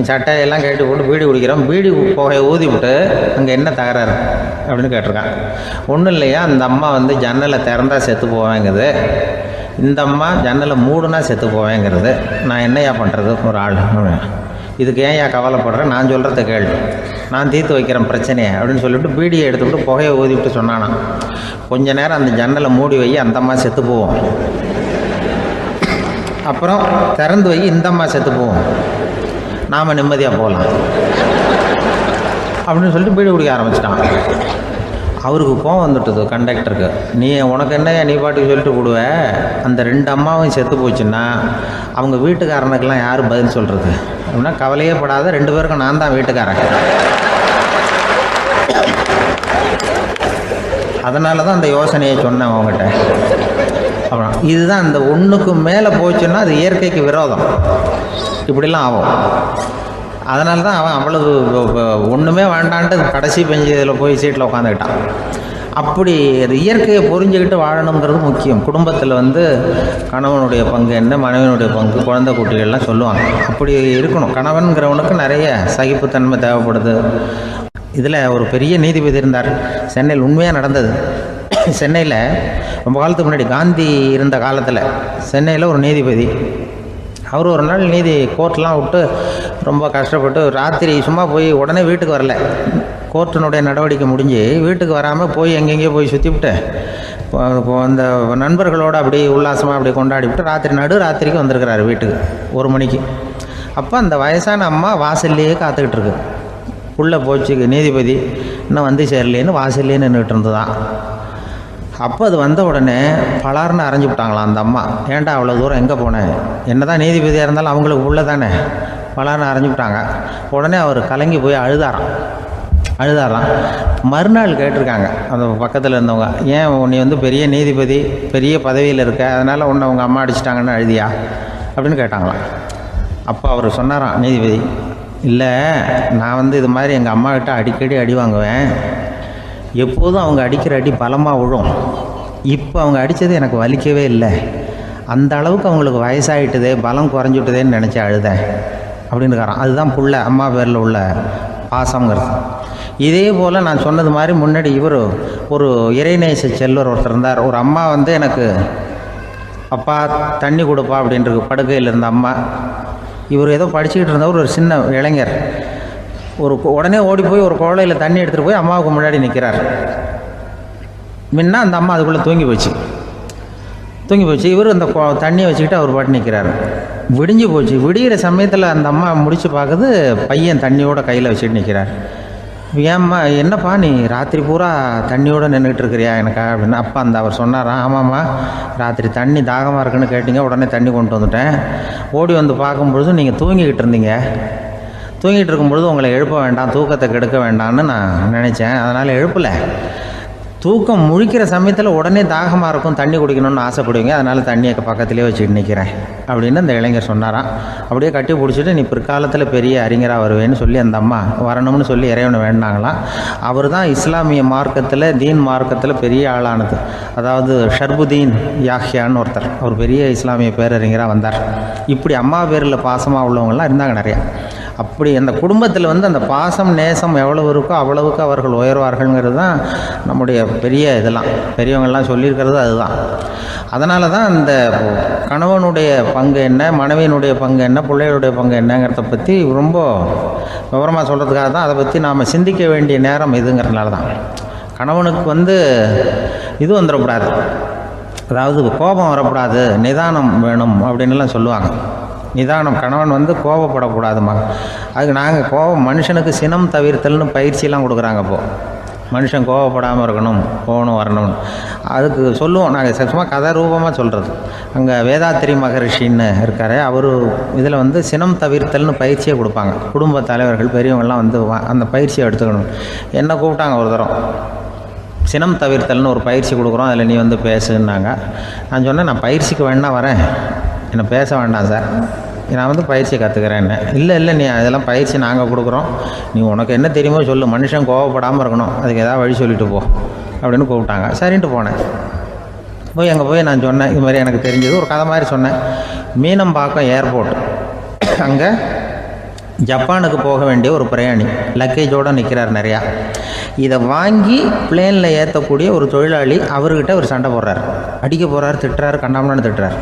சட்டையெல்லாம் கேட்டு போட்டு பீடி குடிக்கிறோம், பீடி புகையை ஊதி விட்டு அங்கே என்ன தகராறு அப்படின்னு கேட்டிருக்கான். ஒன்றும் இல்லையா, அந்த அம்மா வந்து ஜன்னலை திறந்தா செத்து போவேங்கிறது, இந்த அம்மா ஜன்னலை மூடுனா செத்து போவேங்கிறது, நான் என்னையா பண்ணுறது ஒரு ஆள், இதுக்கு ஏன் கவலைப்படுறேன், நான் சொல்கிறத கேள், நான் தீர்த்து வைக்கிறேன் பிரச்சனையை அப்படின்னு சொல்லிவிட்டு பீடியை எடுத்துக்கிட்டு புகையை ஊதிவிட்டு சொன்னானா, கொஞ்ச நேரம் அந்த ஜன்னலை மூடி வை, அந்த அம்மா செத்து போவோம், அப்புறம் திறந்து வை, இந்த அம்மா செத்து போவோம், நாம் நிம்மதியாக போகலாம் அப்படின்னு சொல்லிட்டு பீடி குடிக்க ஆரம்பிச்சிட்டான். அவருக்கு கோவம் வந்துட்டுது கண்டக்டருக்கு. உனக்கு என்னையா நீ பாட்டுக்கு சொல்லிட்டு போடுவ, அந்த 2 அம்மாவும் செத்து போச்சுன்னா அவங்க வீட்டுக்காரனுக்கெல்லாம் யார் பதில் சொல்கிறது அப்படின்னா, கவலையே படாத, 2 பேருக்கும் நான் தான் வீட்டுக்காரன். அதனால தான் அந்த யோசனையை சொன்னேன் அவங்ககிட்ட. அப்புறம் இதுதான் இந்த ஒன்றுக்கு மேலே போச்சுன்னா அது இயற்கைக்கு விரோதம், இப்படிலாம் ஆகும். அதனால தான் அவன் அவ்வளவு ஒன்றுமே வேண்டான்ட்டு கடைசி பெஞ்சு இதில் போய் சீட்டில் உட்காந்துக்கிட்டான். அப்படி அது இயற்கையை புரிஞ்சுக்கிட்டு வாழணுங்கிறது முக்கியம். குடும்பத்தில் வந்து கணவனுடைய பங்கு என்ன, மனைவியினுடைய பங்கு, குழந்தை குட்டிகள்லாம் சொல்லுவாங்க. அப்படி இருக்கணும். கணவன்கிறவனுக்கு நிறைய சகிப்புத்தன்மை தேவைப்படுது. இதில் ஒரு பெரிய நீதிபதி இருந்தார் சென்னையில், உண்மையாக நடந்தது. சென்னையில் ரொம்ப காலத்துக்கு முன்னாடி காந்தி இருந்த காலத்தில் சென்னையில் ஒரு நீதிபதி, அவர் ஒரு நாள் நீதி கோர்ட்லாம் விட்டு ரொம்ப கஷ்டப்பட்டு ராத்திரி சும்மா போய் உடனே வீட்டுக்கு வரல, கோர்ட்டினுடைய நடவடிக்கை முடிஞ்சு வீட்டுக்கு வராமல் போய் எங்கெங்கேயோ போய் சுற்றிவிட்டு அந்த நண்பர்களோடு அப்படி உல்லாசமாக அப்படி கொண்டாடிவிட்டு ராத்திரிக்கு வந்திருக்கிறாரு வீட்டுக்கு 1 மணிக்கு. அப்போ அந்த வயசான அம்மா வாசல்லையே காத்துக்கிட்டு இருக்கு. உள்ளே போச்சு நீதிபதி இன்னும் வந்து சேரலேன்னு வாசல்லையே நின்றுட்டு இருந்துதான். அப்போ அது வந்த உடனே பலார்னு அரைஞ்சி விட்டாங்களாம் அந்த அம்மா. ஏன்டா அவ்வளோ தூரம் எங்கே போனேன்? என்ன தான் நீதிபதியாக இருந்தாலும் அவங்களுக்கு உள்ள தானே. பலார்னு அரைஞ்சி விட்டாங்க. உடனே அவர் கலங்கி போய் அழுதாராம். மறுநாள் கேட்டிருக்காங்க அந்த பக்கத்தில் இருந்தவங்க, ஏன் நீ வந்து பெரிய நீதிபதி, பெரிய பதவியில் இருக்க, அதனால் உன்னை அவங்க அம்மா அடிச்சிட்டாங்கன்னு அழுதியா அப்படின்னு கேட்டாங்களாம். அப்போ அவர் சொன்னாராம் நீதிபதி, இல்லை நான் வந்து இது மாதிரி எங்கள் அம்மாக்கிட்ட அடிக்கடி அடி வாங்குவேன். எப்போதும் அவங்க அடிக்கிற அடி பலமாக விழும். இப்போ அவங்க அடித்தது எனக்கு வலிக்கவே இல்லை. அந்த அளவுக்கு அவங்களுக்கு வயசாகிட்டுதே, பலம் குறைஞ்சிட்டுதேன்னு நினச்சி அழுதேன் அப்படின்னுக்காரான். அதுதான் புள்ள அம்மா பேரில் உள்ள பாசங்கிறது. இதே போல் நான் சொன்னது மாதிரி முன்னாடி இவர் ஒரு இறைநேச செல்வர் ஒருத்தர் இருந்தார். ஒரு அம்மா வந்து எனக்கு அப்பா தண்ணி கொடுப்பா அப்படின்றது படுக்கையில் இருந்த அம்மா. இவர் ஏதோ படிச்சுக்கிட்டு இருந்தவர், ஒரு சின்ன இளைஞர். உடனே ஓடி போய் ஒரு குவளையில் தண்ணி எடுத்துகிட்டு போய் அம்மாவுக்கு முன்னாடி நிற்கிறார். முன்ன அந்த அம்மா அதுக்குள்ளே தூங்கி போச்சு. இவர் அந்த தண்ணியை வச்சுக்கிட்டு அவர் பாட்டு நிற்கிறார். விடிஞ்சு போச்சு. விடிகிற சமயத்தில் அந்த அம்மா முடிச்சு பார்க்குது, பையன் தண்ணியோட கையில் வச்சுட்டு நிற்கிறார். ஏம்மா என்னப்பா நீ ராத்திரி பூரா தண்ணியோடு நின்றுட்டு இருக்கிறியா எனக்கா அப்படின்னு. அப்போ அவர் சொன்னாராம், ஆமாம்மா ராத்திரி தண்ணி தாகமாக இருக்குன்னு கேட்டிங்க, உடனே தண்ணி கொண்டு வந்துட்டேன். ஓடி வந்து பார்க்கும்பொழுது நீங்கள் தூங்கிக்கிட்டு இருந்தீங்க. தூங்கிட்டு இருக்கும்பொழுது உங்களை எழுப்ப வேண்டாம், தூக்கத்தை கெடுக்க வேண்டாம்னு நான் நினச்சேன். அதனால் எழுப்பலை. தூக்கம் முழிக்கிற சமயத்தில் உடனே தாகமாக இருக்கும், தண்ணி குடிக்கணும்னு ஆசைப்படுவீங்க, அதனால் தண்ணியை பக்கத்துலேயே வச்சுட்டு நிற்கிறேன் அப்படின்னு அந்த இளைஞர் சொன்னாராம். அப்படியே கட்டி பிடிச்சிட்டு நீ பிற்காலத்தில் பெரிய அறிஞராக வருவேன்னு சொல்லி அந்த அம்மா வரணும்னு சொல்லி இறைவனை வேண்டாங்களாம். அவர் தான் இஸ்லாமிய மார்க்கத்தில், தீன் மார்க்கத்தில் பெரிய ஆளானது. அதாவது ஷர்புதீன் யாஹ்யான்னு ஒருத்தர், அவர் பெரிய இஸ்லாமிய பேரறிஞராக வந்தார். இப்படி அம்மா பேரில் பாசமாக உள்ளவங்களாம் இருந்தாங்க நிறையா. அப்படி அந்த குடும்பத்தில் வந்து அந்த பாசம் நேசம் எவ்வளவு இருக்கோ அவ்வளவுக்கு அவர்கள் உயர்வார்கள்ங்கிறது தான் நம்முடைய பெரிய இதெல்லாம் பெரியவங்கள்லாம் சொல்லியிருக்கிறது அதுதான். அதனால தான் அந்த கணவனுடைய பங்கு என்ன, மனைவியினுடைய பங்கு என்ன, பிள்ளைகளுடைய பங்கு என்னங்கிறத பற்றி ரொம்ப விவரமாக சொல்கிறதுக்காக தான் அதை பற்றி நாம் சிந்திக்க வேண்டிய நேரம் இதுங்கிறதுனால தான். கணவனுக்கு வந்து இது வந்துடக்கூடாது, அதாவது கோபம் வரக்கூடாது, நிதானம் வேணும் அப்படின்லாம் சொல்லுவாங்க. நிதானம், கணவன் வந்து கோபப்படக்கூடாதுமா. அதுக்கு நாங்கள் மனுஷனுக்கு சினம் தவிர்த்தல்னு பயிற்சியெல்லாம் கொடுக்குறாங்க. இப்போது மனுஷன் கோபப்படாமல் இருக்கணும், போகணும் வரணும்னு அதுக்கு சொல்லுவோம் நாங்கள். சும்மா கதை ரூபமாக சொல்கிறது. அங்கே வேதாத்திரி மகரிஷின்னு இருக்கார், அவர் இதில் வந்து சினம் தவிர்த்தல்னு பயிற்சியை கொடுப்பாங்க. குடும்ப தலைவர்கள் பெரியவங்கள்லாம் வந்து அந்த பயிற்சியை எடுத்துக்கணும். என்ன கூப்பிட்டாங்க ஒரு தரம், சினம் தவிர்த்தல்னு ஒரு பயிற்சி கொடுக்குறோம், அதில் நீ வந்து பேசுன்னாங்க. நான் சொன்னேன், நான் பயிற்சிக்கு வேணா வரேன், என்னை பேச வேண்டாம் சார், நான் வந்து பயிற்சியை கற்றுக்கிறேன். இல்லை நீ அதெல்லாம் பயிற்சி நாங்கள் கொடுக்குறோம், நீ உனக்கு என்ன தெரியுமோ சொல்லு, மனுஷன் கோவப்படாமல் இருக்கணும், அதுக்கு ஏதாவது வழி சொல்லிட்டு போ அப்படின்னு கூப்பிட்டாங்க. சரின்ட்டு போனேன். போய் அங்கே போய் நான் சொன்னேன், இது மாதிரி எனக்கு தெரிஞ்சது ஒரு கதை மாதிரி சொன்னேன். மீனம்பாக்கம் ஏர்போர்ட், அங்கே ஜப்பானுக்கு போக வேண்டிய ஒரு பிரயாணி லக்கேஜோடு நிற்கிறார் நிறையா. இதை வாங்கி பிளேனில் ஏற்றக்கூடிய ஒரு தொழிலாளி அவர்கிட்ட ஒரு சண்டை போடுறார், அடிக்க போகிறார், திட்டுறாரு, கண்டாமலான்னு திட்டுறார்.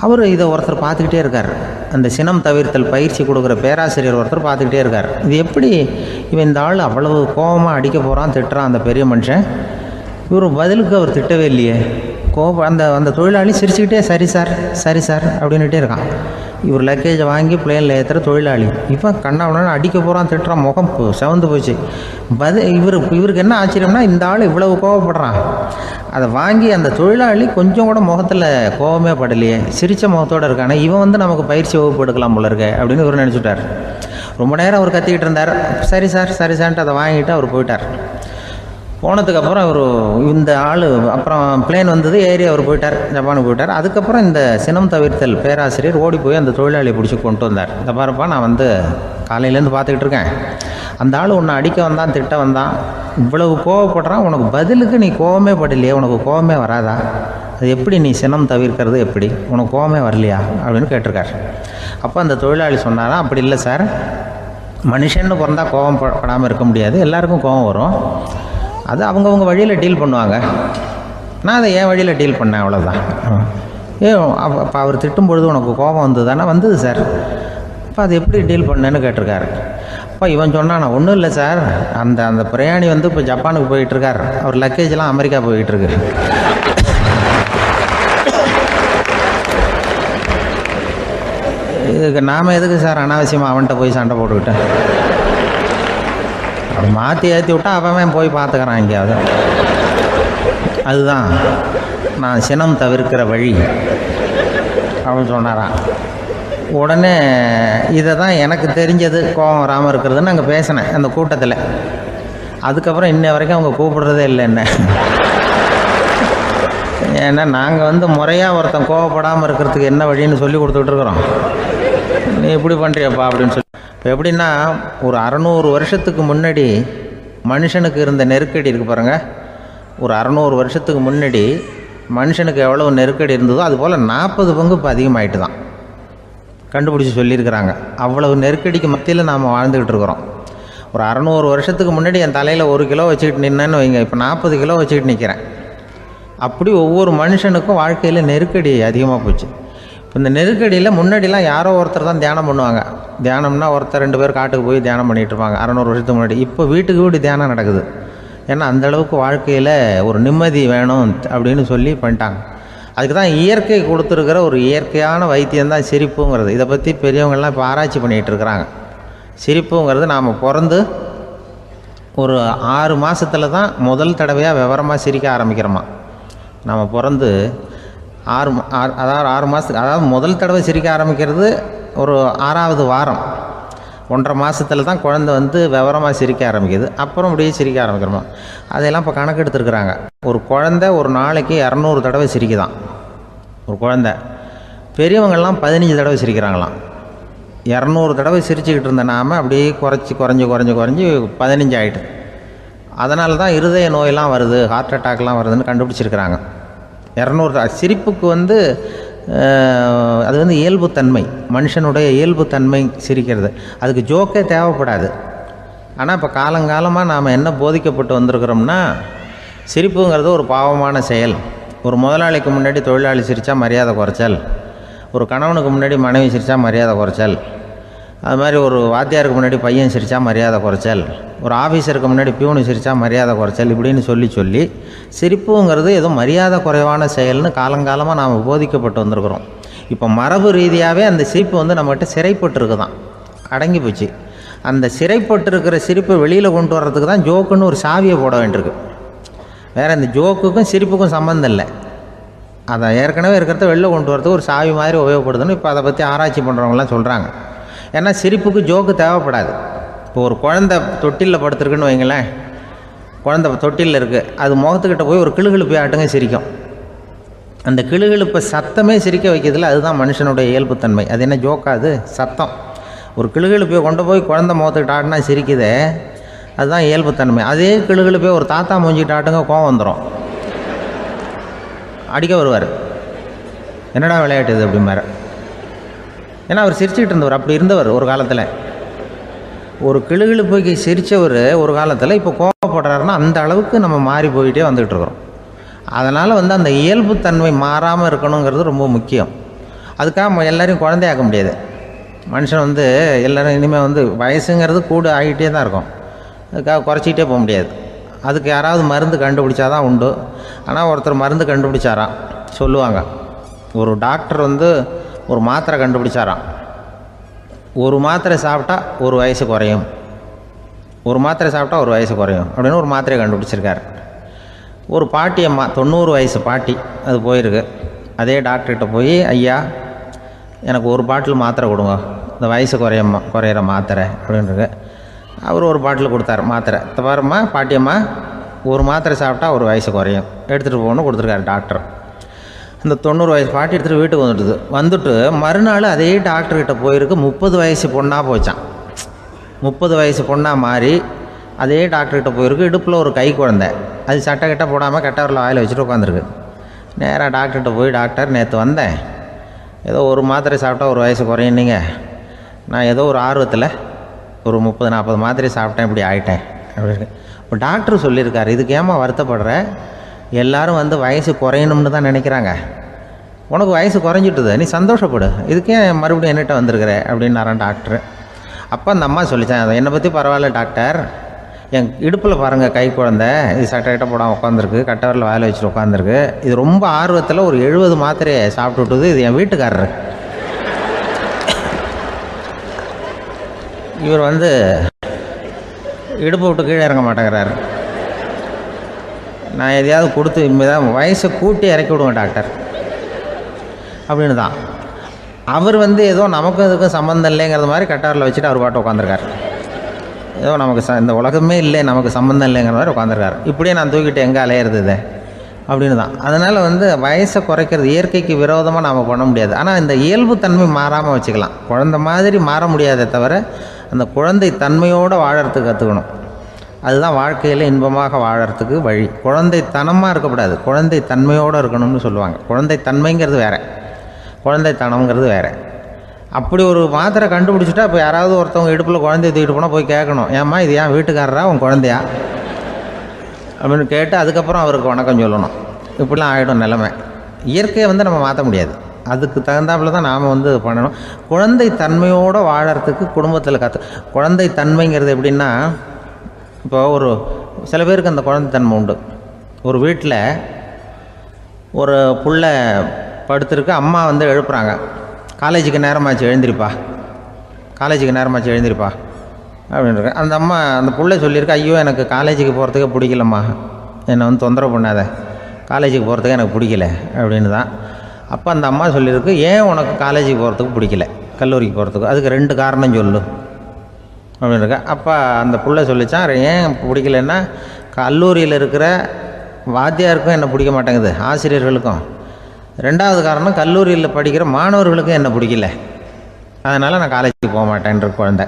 அவர் இதை ஒருத்தர் பார்த்துக்கிட்டே இருக்கார். அந்த சினம் தவிர்த்தல் பயிற்சி கொடுக்குற பேராசிரியர் ஒருத்தர் பார்த்துக்கிட்டே இருக்கார். இது எப்படி இவன் இந்த ஆள் அவ்வளவு கோபமாக அடிக்க போகிறான், திட்டுறான் அந்த பெரிய மனுஷன், இவர் பதிலுக்கு அவர் திட்டவே இல்லையே. அந்த தொழிலாளி சிரிச்சுக்கிட்டே சரி சார் அப்படின்னுட்டே இருக்கான். இவர் லக்கேஜை வாங்கி பிளேனில் ஏற்றுற தொழிலாளி இப்போ கண்ணாவுடனே அடிக்க போகிறான், திட்டுறான், முகம் செவந்து போச்சு. இவருக்கு என்ன ஆச்சரியம்னா, இந்த ஆள் இவ்வளவு கோவப்படுறான், அதை வாங்கி அந்த தொழிலாளி கொஞ்சம் கூட முகத்தில் கோபமே படலையே, சிரித்த முகத்தோடு இருக்கானே, இவன் வந்து நமக்கு பயிற்சி வகுப்பு எடுக்கலாம் போல இருக்கே அப்படின்னு இவர் நினச்சிட்டார். ரொம்ப நேரம் அவர் கத்திக்கிட்டு இருந்தார். சரி சார்ன்ட்டு அதை வாங்கிட்டு அவர் போயிட்டார். போனதுக்கப்புறம் அவர் இந்த ஆள் அப்புறம் பிளேன் வந்தது, ஏறி அவர் போயிட்டார், ஜப்பானுக்கு போயிட்டார். அதுக்கப்புறம் இந்த சினம் தவிர்த்தல் பேராசிரியர் ஓடி போய் அந்த தொழிலாளியை பிடிச்சி கொண்டு வந்தார். இந்த பாருப்பா, நான் வந்து காலையிலேருந்து பார்த்துக்கிட்டு இருக்கேன், அந்த ஆள் உன்னை அடிக்க வந்தான், திட்ட வந்தான், இவ்வளவு கோவப்படுறான், உனக்கு பதிலுக்கு நீ கோவமே படலையே, உனக்கு கோவமே வராதா, அது எப்படி நீ சினம் தவிர்க்கிறது, எப்படி உனக்கு கோவமே வரலையா அப்படின்னு கேட்டிருக்கார். அப்போ அந்த தொழிலாளி சொன்னாராம், அப்படி இல்லை சார், மனுஷன்னு பிறந்தா கோவம் படாமல் இருக்க முடியாது, எல்லாருக்கும் கோவம் வரும், அது அவங்கவுங்க வழியில் டீல் பண்ணுவாங்க, நான் அதை என் வழியில் டீல் பண்ணேன், அவ்வளோதான். அப்போ அவர் திட்டும் பொழுது உனக்கு கோபம் வந்தது தானே? வந்தது சார். அப்போ அது எப்படி டீல் பண்ணேன்னு கேட்டிருக்காரு. அப்போ இவன் சொன்னான், ஒன்றும் இல்லை சார், அந்த பிரயாணி வந்து இப்போ ஜப்பானுக்கு போயிட்டுருக்கார், அவர் லக்கேஜெலாம் அமெரிக்கா போயிட்டுருக்கு. இதுக்கு நாம் எதுக்கு சார் அனாவசியமாக அவன்கிட்ட போய் சண்டை போட்டுக்கிட்டேன்? அப்படி மாற்றி ஏற்றி விட்டா அவன் போய் பார்த்துக்கிறான் எங்கேயாவது. அதுதான் நான் சினம் தவிர்க்கிற வழி அப்படின்னு சொன்னாரான். உடனே இதை தான் எனக்கு தெரிஞ்சது கோபம் வராமல் இருக்கிறதுன்னு அங்கே பேசினேன் அந்த கூட்டத்தில். அதுக்கப்புறம் இன்ன வரைக்கும் அவங்க கூப்பிடுறதே இல்லை என்ன. ஏன்னா நாங்கள் வந்து முறையாக ஒருத்தன் கோவப்படாமல் இருக்கிறதுக்கு என்ன வழின்னு சொல்லி கொடுத்துக்கிட்டு இருக்கிறோம். நீ இப்படி பண்ணுறியப்பா அப்படின்னு சொல்லி. இப்போ எப்படின்னா, ஒரு 600 வருஷத்துக்கு முன்னாடி மனுஷனுக்கு இருந்த நெருக்கடி இருக்குது பாருங்கள். ஒரு 600 வருஷத்துக்கு முன்னாடி மனுஷனுக்கு எவ்வளோ நெருக்கடி இருந்ததோ அதுபோல் 40 பங்கு இப்போ அதிகமாகிட்டு தான் கண்டுபிடிச்சி சொல்லியிருக்கிறாங்க. அவ்வளவு நெருக்கடிக்கு மத்தியில் நாம் வாழ்ந்துக்கிட்டு இருக்கிறோம். ஒரு 600 வருஷத்துக்கு முன்னாடி என் தலையில் 1 கிலோ வச்சுக்கிட்டு நின்னேன்னு வைங்க, இப்போ 40 கிலோ வச்சுக்கிட்டு நிற்கிறேன். அப்படி ஒவ்வொரு மனுஷனுக்கும் வாழ்க்கையில் நெருக்கடி அதிகமாக போச்சு. இப்போ இந்த நெருக்கடியில் முன்னாடிலாம் யாரோ ஒருத்தர் தான் தியானம் பண்ணுவாங்க. தியானம்னா ஒருத்தர் 2 பேர் காட்டுக்கு போய் தியானம் பண்ணிகிட்டு இருப்பாங்க 600 வருஷத்துக்கு முன்னாடி. இப்போ வீட்டுக்கு வீடு தியானம் நடக்குது. ஏன்னா அந்தளவுக்கு வாழ்க்கையில் ஒரு நிம்மதி வேணும் அப்படின்னு சொல்லி பண்ணிட்டாங்க. அதுக்கு தான் இயற்கை கொடுத்துருக்கிற ஒரு இயற்கையான வைத்தியம்தான் சிரிப்புங்கிறது. இதை பற்றி பெரியவங்கள்லாம் இப்போ ஆராய்ச்சி பண்ணிகிட்டு இருக்கிறாங்க. சிரிப்புங்கிறது நாம் பிறந்து ஒரு 6 மாதத்தில் தான் முதல் தடவையாக விவரமாக சிரிக்க ஆரம்பிக்கிறோமா. நாம் பிறந்து 6 மாதத்துக்கு, அதாவது முதல் தடவை சிரிக்க ஆரம்பிக்கிறது ஒரு 6ஆவது வாரம், 1.5 மாதத்தில் தான் குழந்தை வந்து விவரமாக சிரிக்க ஆரம்பிக்குது. அப்புறம் அப்படியே சிரிக்க ஆரம்பிக்கிறோமா. அதையெல்லாம் இப்போ கணக்கு எடுத்துருக்குறாங்க. ஒரு குழந்தை ஒரு நாளைக்கு 200 தடவை சிரிக்குதான் ஒரு குழந்தை. பெரியவங்கள்லாம் 15 தடவை சிரிக்கிறாங்களாம். 200 தடவை சிரிச்சுக்கிட்டு இருந்த நாம் அப்படியே குறைஞ்சி 15 ஆகிட்டு. அதனால தான் இருதய நோயெல்லாம் வருது, ஹார்ட் அட்டாக்லாம் வருதுன்னு கண்டுபிடிச்சிருக்கிறாங்க. 200 சிரிப்புக்கு வந்து அது வந்து இயல்புத்தன்மை, மனுஷனுடைய இயல்புத்தன்மை சிரிக்கிறது. அதுக்கு ஜோக்கே தேவைப்படாது. ஆனால் இப்போ காலங்காலமாக நாம் என்ன போதிக்கப்பட்டு வந்திருக்கிறோம்னா, சிரிப்புங்கிறது ஒரு பாவமான செயல். ஒரு முதலாளிக்கு முன்னாடி தொழிலாளி சிரித்தா மரியாதை குறைச்சல், ஒரு கணவனுக்கு முன்னாடி மனைவி சிரித்தா மரியாதை குறைச்சல், அது மாதிரி ஒரு வாத்தியாருக்கு முன்னாடி பையன் சிரித்தா மரியாதை குறைச்சல், ஒரு ஆஃபீஸருக்கு முன்னாடி பியூனு சிரித்தா மரியாதை குறைச்சல், இப்படின்னு சொல்லி சிரிப்புங்கிறது ஏதோ மரியாதை குறைவான செயல்னு காலங்காலமாக நாம் போதிக்கப்பட்டு வந்திருக்கிறோம். இப்போ மரபு ரீதியாகவே அந்த சிரிப்பு வந்து நம்மகிட்ட சிறைப்பட்டுருக்கு தான், அடங்கி போச்சு. அந்த சிறைப்பட்டிருக்கிற சிரிப்பை வெளியில் கொண்டு வர்றதுக்கு தான் ஜோக்குன்னு ஒரு சாவியை போட வேண்டியிருக்கு. வேறு இந்த ஜோக்குக்கும் சிரிப்புக்கும் சம்மந்தம் இல்லை. அதை ஏற்கனவே இருக்கிறத வெளில கொண்டு வரதுக்கு ஒரு சாவி மாதிரி உபயோகப்படுதுன்னு இப்போ அதை பற்றி ஆராய்ச்சி பண்ணுறவங்களாம் சொல்கிறாங்க. ஏன்னா சிரிப்புக்கு ஜோக்கு தேவைப்படாது. இப்போ ஒரு குழந்தை தொட்டிலில் படுத்துருக்குன்னு வைங்களேன், குழந்தை தொட்டிலில் இருக்குது, அது முகத்துக்கிட்ட போய் ஒரு கிளுகிழுப்பை ஆட்டுங்க சிரிக்கும். அந்த கிளுகிழுப்பை சத்தமே சிரிக்க வைக்கிறதுல அதுதான் மனுஷனுடைய இயல்புத்தன்மை. அது என்ன ஜோக்காது? சத்தம். ஒரு கிளுகிழுப்பையை கொண்டு போய் குழந்தை முகத்துக்கிட்ட ஆட்டினா சிரிக்குதே, அதுதான் இயல்புத்தன்மை. அதே கிளுகிழுப்பையை ஒரு தாத்தா மூஞ்சிக்கிட்ட ஆட்டுங்க, கோவம் வந்துடும், அடிக்க வருவார். என்னடா விளையாட்டு இது அப்படிம்பாரு. ஏன்னா அவர் சிரிச்சுக்கிட்டு இருந்தவர், அப்படி இருந்தவர் ஒரு காலத்தில். ஒரு கிளுகிழுப்பைக்கு சிரித்தவர் ஒரு காலத்தில் இப்போ கோவப்படுறாருன்னா அந்த அளவுக்கு நம்ம மாறி போயிட்டே வந்துக்கிட்டு இருக்கிறோம். அதனால் வந்து அந்த இயல்புத்தன்மை மாறாமல் இருக்கணுங்கிறது ரொம்ப முக்கியம். அதுக்காக எல்லோரையும் குழந்தையாக்க முடியாது. மனுஷன் வந்து எல்லோரும் இனிமேல் வந்து வயசுங்கிறது கூட ஆகிட்டே தான் இருக்கும். அதுக்காக குறைச்சிக்கிட்டே போக முடியாது. அதுக்கு யாராவது மருந்து கண்டுபிடிச்சாதான் உண்டு. ஆனால் ஒருத்தர் மருந்து கண்டுபிடிச்சாராம், சொல்லுவாங்க. ஒரு டாக்டர் வந்து ஒரு மாத்திரை கண்டுபிடிச்சாராம். ஒரு மாத்திரை சாப்பிட்டா ஒரு வயசு குறையும், ஒரு மாத்திரை சாப்பிட்டா ஒரு வயசு குறையும் அப்படின்னு ஒரு மாத்திரையை கண்டுபிடிச்சிருக்காரு. ஒரு பாட்டி அம்மா, 90 வயசு பாட்டி, அது போயிருக்கு. அதே டாக்டர்கிட்ட போய், ஐயா எனக்கு ஒரு பாட்டில் மாத்திரை கொடுங்க, இந்த வயசு குறையிற மாத்திரை அப்படின்றது. அவர் ஒரு பாட்டில் கொடுத்தாரு மாத்திரை. பாரும்மா பாட்டியம்மா, ஒரு மாத்திரை சாப்பிட்டா ஒரு வயசு குறையும், எடுத்துகிட்டு போகணும்னு கொடுத்துருக்காரு டாக்டர். அந்த 90 வயசு பாட்டி எடுத்துகிட்டு வீட்டுக்கு வந்துட்டு மறுநாள் அதே டாக்டர்கிட்ட போயிருக்கு. 30 வயசு பொண்ணாக போச்சான். 30 வயசு பொண்ணாக மாறி அதே டாக்டர்கிட்ட போயிருக்கு. இடுப்பில் ஒரு கை குழந்தை, அது சட்டை கிட்ட போடாமல் கட்டவரில் வாயில் வச்சுட்டு உட்காந்துருக்கு. நேராக டாக்டர்கிட்ட போய், டாக்டர் நேற்று வந்தேன், ஏதோ ஒரு மாத்திரை சாப்பிட்டா ஒரு வயசு குறையினீங்க, நான் ஏதோ ஒரு ஆர்வத்தில் ஒரு 30-40 மாத்திரை சாப்பிட்டேன், இப்படி ஆகிட்டேன் அப்படின்னு. இப்போ டாக்டர் சொல்லியிருக்காரு, இதுக்கு ஏமா வருத்தப்படுற, எல்லோரும் வந்து வயசு குறையணும்னு தான் நினைக்கிறாங்க, உனக்கு வயசு குறைஞ்சிட்டுது, நீ சந்தோஷப்படு, இதுக்கே மறுபடியும் என்னட்ட வந்திருக்கிற அப்படின்னாரான் டாக்டர். அப்போ அந்த அம்மா சொல்லித்தான், என்னை பற்றி பரவாயில்ல டாக்டர், என் இடுப்பில் பாருங்கள் கை குழந்தை, இது சட்டை போடாமல் உட்காந்துருக்கு, கட்டவரில் வேலை வச்சுட்டு உட்காந்துருக்கு, இது ரொம்ப ஆர்வத்தில் ஒரு 70 மாத்திரையை சாப்பிட்டு விட்டுது, இது என் வீட்டுக்காரரு. இவர் இடுப்பு விட்டு கீழே இறங்க மாட்டேங்கிறாரு. நான் எதையாவது கொடுத்து இனிமேதான் வயசை கூட்டி இறக்கி விடுவேன் டாக்டர் அப்படின்னு தான். அவர் ஏதோ நமக்கும் இதுக்கும் சம்மந்தம் இல்லைங்கிறது மாதிரி கட்டாரில் வச்சுட்டு அவர் பாட்டு உட்காந்துருக்கார். ஏதோ நமக்கு இந்த உலகமே இல்லை, நமக்கு சம்மந்தம் இல்லைங்கிற மாதிரி உட்காந்துருக்கார். இப்படியே நான் தூக்கிட்டு எங்கே அலையிறது அப்படின்னு தான். அதனால் வயசை குறைக்கிறது இயற்கைக்கு விரோதமாக நாம் பண்ண முடியாது. ஆனால் இந்த இயல்பு தன்மை மாறாமல் வச்சுக்கலாம். குழந்தை மாதிரி மாற முடியாதே தவிர அந்த குழந்தை தன்மையோடு வாழறதுக்கு கற்றுக்கணும். அதுதான் வாழ்க்கையில் இன்பமாக வாழறதுக்கு வழி. குழந்தைத்தனமாக இருக்கக்கூடாது, குழந்தை தன்மையோடு இருக்கணும்னு சொல்லுவாங்க. குழந்தை தன்மைங்கிறது வேறு, குழந்தைத்தனம்ங்கிறது வேறு. அப்படி ஒரு மாத்திரை கண்டுபிடிச்சிட்டா இப்போ யாராவது ஒருத்தவங்க இடுப்பில் குழந்தைய தூக்கிட்டு போனால் போய் கேட்கணும், ஏம்மா இது ஏன் வீட்டுக்காரரா உன் குழந்தையா அப்படின்னு கேட்டு அதுக்கப்புறம் அவருக்கு வணக்கம் சொல்லணும். இப்படிலாம் ஆகிடும் நிலைமை. இயற்கையை நம்ம மாற்ற முடியாது, அதுக்கு தகுந்தாப்புல தான் நாம் பண்ணணும். குழந்தை தன்மையோடு வாழறதுக்கு குடும்பத்தில் குழந்தை தன்மைங்கிறது எப்படின்னா, இப்போ சில பேருக்கு அந்த குழந்தைத்தன்மை உண்டு. ஒரு வீட்டில் ஒரு புள்ள படுத்துருக்கு, அம்மா எழுப்புறாங்க, காலேஜுக்கு நேரமாச்சு எழுந்திருப்பா, காலேஜுக்கு நேரமாச்சு எழுந்திருப்பா அப்படின்ட்டு. அந்த அம்மா அந்த புள்ளை சொல்லியிருக்கு, ஐயோ எனக்கு காலேஜுக்கு போகிறதுக்கே பிடிக்கலம்மா, என்னை தொந்தரவு பண்ணாத, காலேஜுக்கு போகிறதுக்கு எனக்கு பிடிக்கல அப்படின்னு தான். அப்போ அந்த அம்மா சொல்லியிருக்கு, ஏன் உனக்கு காலேஜுக்கு போகிறதுக்கு பிடிக்கல, கல்லூரிக்கு போகிறதுக்கு, அதுக்கு 2 காரணம் சொல்லு அப்படின்னு இருக்கா. அப்போ அந்த புள்ளை சொல்லிச்சான், ஏன் பிடிக்கலன்னா கல்லூரியில் இருக்கிற வாத்தியாருக்கும் என்னை பிடிக்க மாட்டேங்குது, ஆசிரியர்களுக்கும். 2வது காரணம், கல்லூரியில் படிக்கிற மாணவர்களுக்கும் என்னை பிடிக்கல, அதனால் நான் காலேஜுக்கு போக மாட்டேன்ற குழந்தை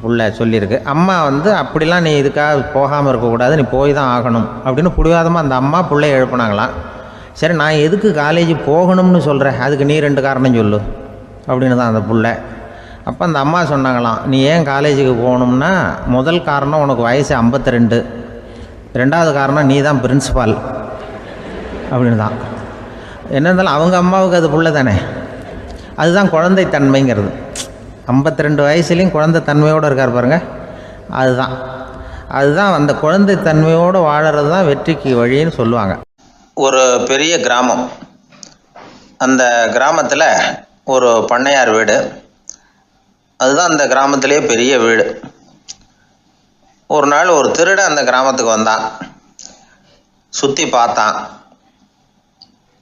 புள்ளை சொல்லியிருக்கு. அம்மா அப்படிலாம் நீ இதுக்காக போகாமல் இருக்கக்கூடாது, நீ போய் தான் ஆகணும் அப்படின்னு பிடிவாதமாக அந்த அம்மா பிள்ளைய எழுப்புனாங்களாம். சரி, நான் எதுக்கு காலேஜ் போகணும்னு சொல்கிறேன், அதுக்கு நீ 2 காரணம் சொல்லு அப்படின்னு தான் அந்த புள்ளை. அப்போ அந்த அம்மா சொன்னாங்களாம், நீ ஏன் காலேஜுக்கு போகணும்னா, முதல் காரணம் உனக்கு வயசு 52, 2வது காரணம் நீ தான் பிரின்சிபால் அப்படின்னு தான். என்ன இருந்தாலும் அவங்க அம்மாவுக்கு அது புள்ள தானே, அதுதான் குழந்தை தன்மைங்கிறது. 52 வயசுலேயும் குழந்தை தன்மையோடு இருக்கார் பாருங்கள், அதுதான் அந்த குழந்தை தன்மையோடு வாழறது தான் வெற்றிக்கு வழின்னு சொல்லுவாங்க. ஒரு பெரிய கிராமம், அந்த கிராமத்தில் ஒரு பண்ணையார் வீடு, அதுதான் அந்த கிராமத்திலே பெரிய வீடு. ஒரு நாள் ஒரு திருடன் அந்த கிராமத்துக்கு வந்தான், சுற்றி பார்த்தான்.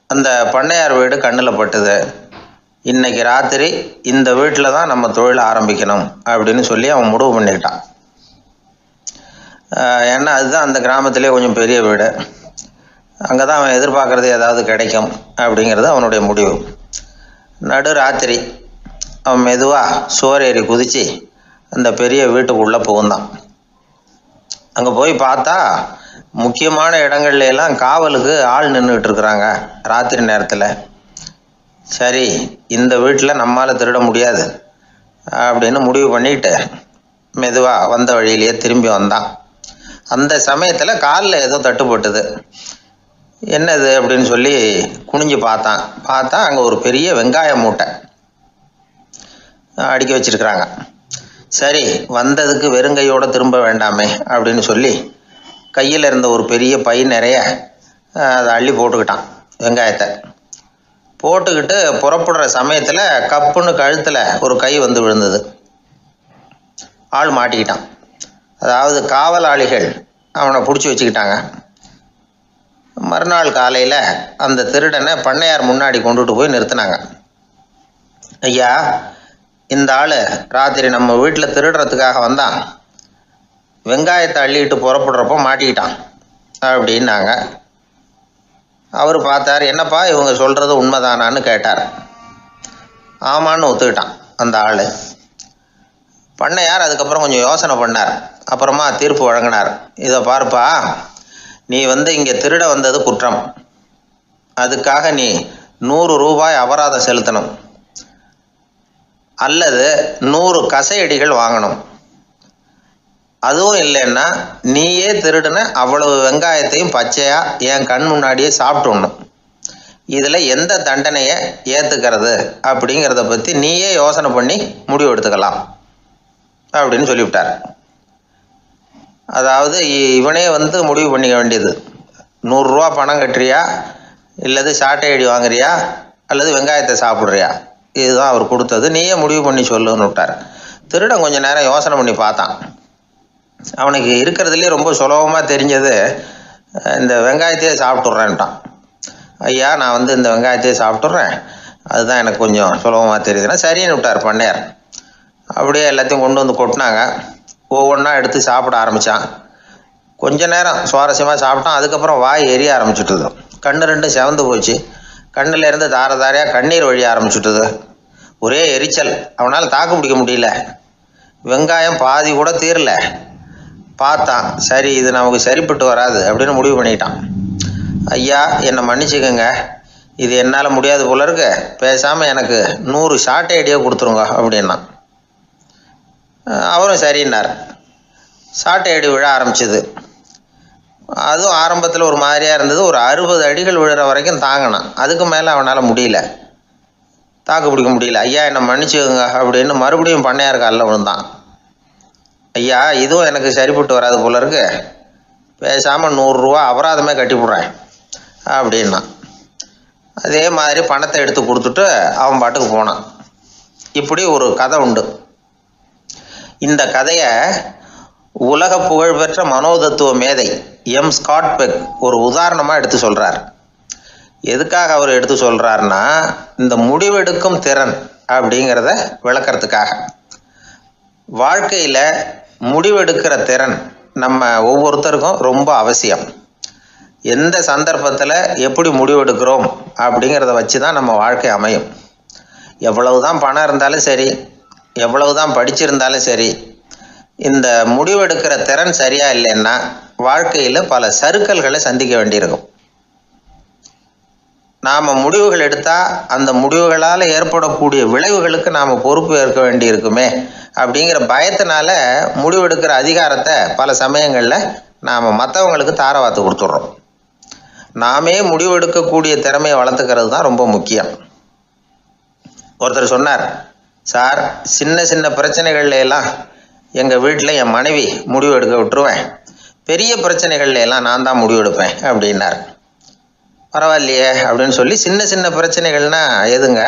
அந்த பண்ணையார் வீடு கண்ணில் பட்டுது. இன்னைக்கு ராத்திரி இந்த வீட்டில் தான் நம்ம தொழில் ஆரம்பிக்கணும் அப்படின்னு சொல்லி அவன் முடிவு பண்ணிக்கிட்டான். ஏன்னா அதுதான் அந்த கிராமத்திலே கொஞ்சம் பெரிய வீடு, அங்கே தான் அவன் எதிர்பார்க்குறது ஏதாவது கிடைக்கும் அப்படிங்கிறது அவனுடைய முடிவு. நடு ராத்திரி அவன் மெதுவாக சோறேறி குதித்து அந்த பெரிய வீட்டுக்குள்ளே புகுந்தான். அங்கே போய் பார்த்தா முக்கியமான இடங்கள்ல எல்லாம் காவலுக்கு ஆள் நின்றுக்கிட்டு இருக்கிறாங்க ராத்திரி நேரத்தில். சரி, இந்த வீட்டில் நம்மால் திருட முடியாது அப்படின்னு முடிவு பண்ணிட்டு மெதுவாக வந்த வழியிலேயே திரும்பி வந்தான். அந்த சமயத்தில் காலில் ஏதோ தட்டுப்பட்டுது. என்னது அப்படின்னு சொல்லி குனிஞ்சு பார்த்தா அங்கே ஒரு பெரிய வெங்காய மூட்டை அடுக்கி வச்சிருக்கிறாங்க. சரி, வந்ததுக்கு வெறுங்கையோடு திரும்ப வேண்டாமே அப்படின்னு சொல்லி கையில் இருந்த ஒரு பெரிய பை நிறைய அதை அள்ளி போட்டுக்கிட்டான். வெங்காயத்தை போட்டுக்கிட்டு புறப்படுற சமயத்தில் கப்புன்னு கழுத்தில் ஒரு கை விழுந்தது. ஆள் மாட்டிக்கிட்டான். அதாவது காவலாளிகள் அவனை பிடிச்சி வச்சுக்கிட்டாங்க. மறுநாள் காலையில் அந்த திருடனை பண்ணையார் முன்னாடி கொண்டுட்டு போய் நிறுத்தினாங்க. ஐயா, இந்த ஆள் ராத்திரி நம்ம வீட்டில் திருடுறதுக்காக வந்தான், வெங்காயத்தை அள்ளிட்டு புறப்படுறப்போ மாட்டிக்கிட்டான் அப்படின்னாங்க. அவர் பார்த்தார், என்னப்பா இவங்க சொல்கிறது உண்மைதானான்னு கேட்டார். ஆமான்னு ஒத்துக்கிட்டான் அந்த ஆள். பண்ணையார் அதுக்கப்புறம் கொஞ்சம் யோசனை பண்ணார். அப்புறமா தீர்ப்பு வழங்கினார். இதை பாருப்பா, நீ இங்கே திருட வந்தது குற்றம், அதுக்காக நீ 100 ரூபாய் அபராதம் செலுத்தணும், அல்லது 100 கசையடிகள் வாங்கணும். அதுவும் இல்லைன்னா நீயே திருடுன அவ்வளவு வெங்காயத்தையும் பச்சையா என் கண் முன்னாடியே சாப்பிட்டுணும். இதில் எந்த தண்டனையை ஏற்றுக்கிறது அப்படிங்கிறத பற்றி நீயே யோசனை பண்ணி முடிவு எடுத்துக்கலாம் அப்படின்னு சொல்லிவிட்டார். அதாவது இவனே முடிவு பண்ணிக்க வேண்டியது, 100 ரூபா பணம் கட்டுறியா, இல்லது சாட்டை அடி வாங்குறியா, அல்லது வெங்காயத்தை சாப்பிட்றியா, இதுதான் அவர் கொடுத்தது, நீயே முடிவு பண்ணி சொல்லுன்னு விட்டார். திருடன் கொஞ்சம் நேரம் யோசனை பண்ணி பார்த்தான். அவனுக்கு இருக்கிறதுலே ரொம்ப சுலபமாக தெரிஞ்சது இந்த வெங்காயத்தையே சாப்பிட்டுட்றேன்ட்டான். ஐயா, நான் இந்த வெங்காயத்தையே சாப்பிட்டுட்றேன், அதுதான் எனக்கு கொஞ்சம் சுலபமாக தெரியுதுன்னா சரின்னு விட்டார் பண்ணையார். அப்படியே எல்லாத்தையும் கொண்டு கொட்டினாங்க. ஒவ்வொன்றா எடுத்து சாப்பிட ஆரம்பித்தான். கொஞ்ச நேரம் சுவாரஸ்யமாக சாப்பிட்டான். அதுக்கப்புறம் வாய் எரிய ஆரம்பிச்சுட்டுது. கண்ணு ரெண்டும் செவந்து போச்சு. கண்ணில் இருந்து தார தாரையாக கண்ணீர் வழிய ஆரம்பிச்சுட்டுது. ஒரே எரிச்சல். அவனால் தாக்கு பிடிக்க முடியல. வெங்காயம் பாதி கூட தீரல. பார்த்தான், சரி இது நமக்கு சரிப்பட்டு வராது அப்படின்னு முடிவு பண்ணிட்டான். ஐயா, என்னை மன்னிச்சுக்கோங்க, இது என்னால் முடியாது போல இருக்கு, பேசாமல் எனக்கு 100 சாட்டை அடியை கொடுத்துருங்க அப்படின்னா. அவரும் சரின்னார். சாட்டை அடி விழ ஆரம்பிச்சிது. அதுவும் ஆரம்பத்தில் ஒரு மாதிரியாக இருந்தது. ஒரு 60 அடிகள் விழுற வரைக்கும் தாங்கினான். அதுக்கு மேலே அவனால் முடியல, தாக்கு பிடிக்க முடியல. ஐயா, என்னை மன்னிச்சுக்கோங்க அப்படின்னு மறுபடியும் பண்ணையார் காலில் விழுந்தான். ஐயா, இதுவும் எனக்கு சரிப்பட்டு வராது போல இருக்கு, பேசாமல் 100 ரூபா அபராதமே கட்டிவிட்றேன் அப்படின்னா. அதே மாதிரி பணத்தை எடுத்து கொடுத்துட்டு அவன் பாட்டுக்கு போனான். இப்படி ஒரு கதை உண்டு. இந்த கதையை உலக புகழ்பெற்ற மனோதத்துவ மேதை ஸ்காட் பெக் ஒரு உதாரணமாக எடுத்து சொல்கிறார். எதுக்காக அவர் எடுத்து சொல்கிறாருன்னா, இந்த முடிவெடுக்கும் திறன் அப்படிங்கிறத விளக்கிறதுக்காக. வாழ்க்கையில் முடிவெடுக்கிற திறன் நம்ம ஒவ்வொருத்தருக்கும் ரொம்ப அவசியம். எந்த சந்தர்ப்பத்தில் எப்படி முடிவெடுக்கிறோம் அப்படிங்கிறத வச்சு தான் நம்ம வாழ்க்கை அமையும். எவ்வளவு தான் பணம் இருந்தாலும் சரி, எவ்வளவு தான் படிச்சிருந்தாலும் சரி, இந்த முடிவெடுக்கிற திறன் சரியா இல்லைன்னா வாழ்க்கையில் பல சறுக்கல்களை சந்திக்க வேண்டியிருக்கும். நாம் முடிவுகள் எடுத்தால் அந்த முடிவுகளால் ஏற்படக்கூடிய விளைவுகளுக்கு நாம் பொறுப்பு ஏற்க வேண்டி இருக்குமே அப்படிங்கிற பயத்தினால முடிவெடுக்கிற அதிகாரத்தை பல சமயங்களில் நாம் மற்றவங்களுக்கு தாரவாத்து கொடுத்துட்றோம். நாமே முடிவெடுக்கக்கூடிய திறமையை வளர்த்துக்கிறது தான் ரொம்ப முக்கியம். ஒருத்தர் சொன்னார், சார், சின்ன சின்ன பிரச்சனைகள்ல எல்லாம் எங்கள் வீட்டில் என் மனைவி முடிவு எடுக்க விட்டுருவேன், பெரிய பிரச்சனைகள்ல எல்லாம் நான் தான் முடிவெடுப்பேன் அப்படின்னார். பரவாயில்லையே அப்படின்னு சொல்லி, சின்ன சின்ன பிரச்சனைகள்னா எதுங்க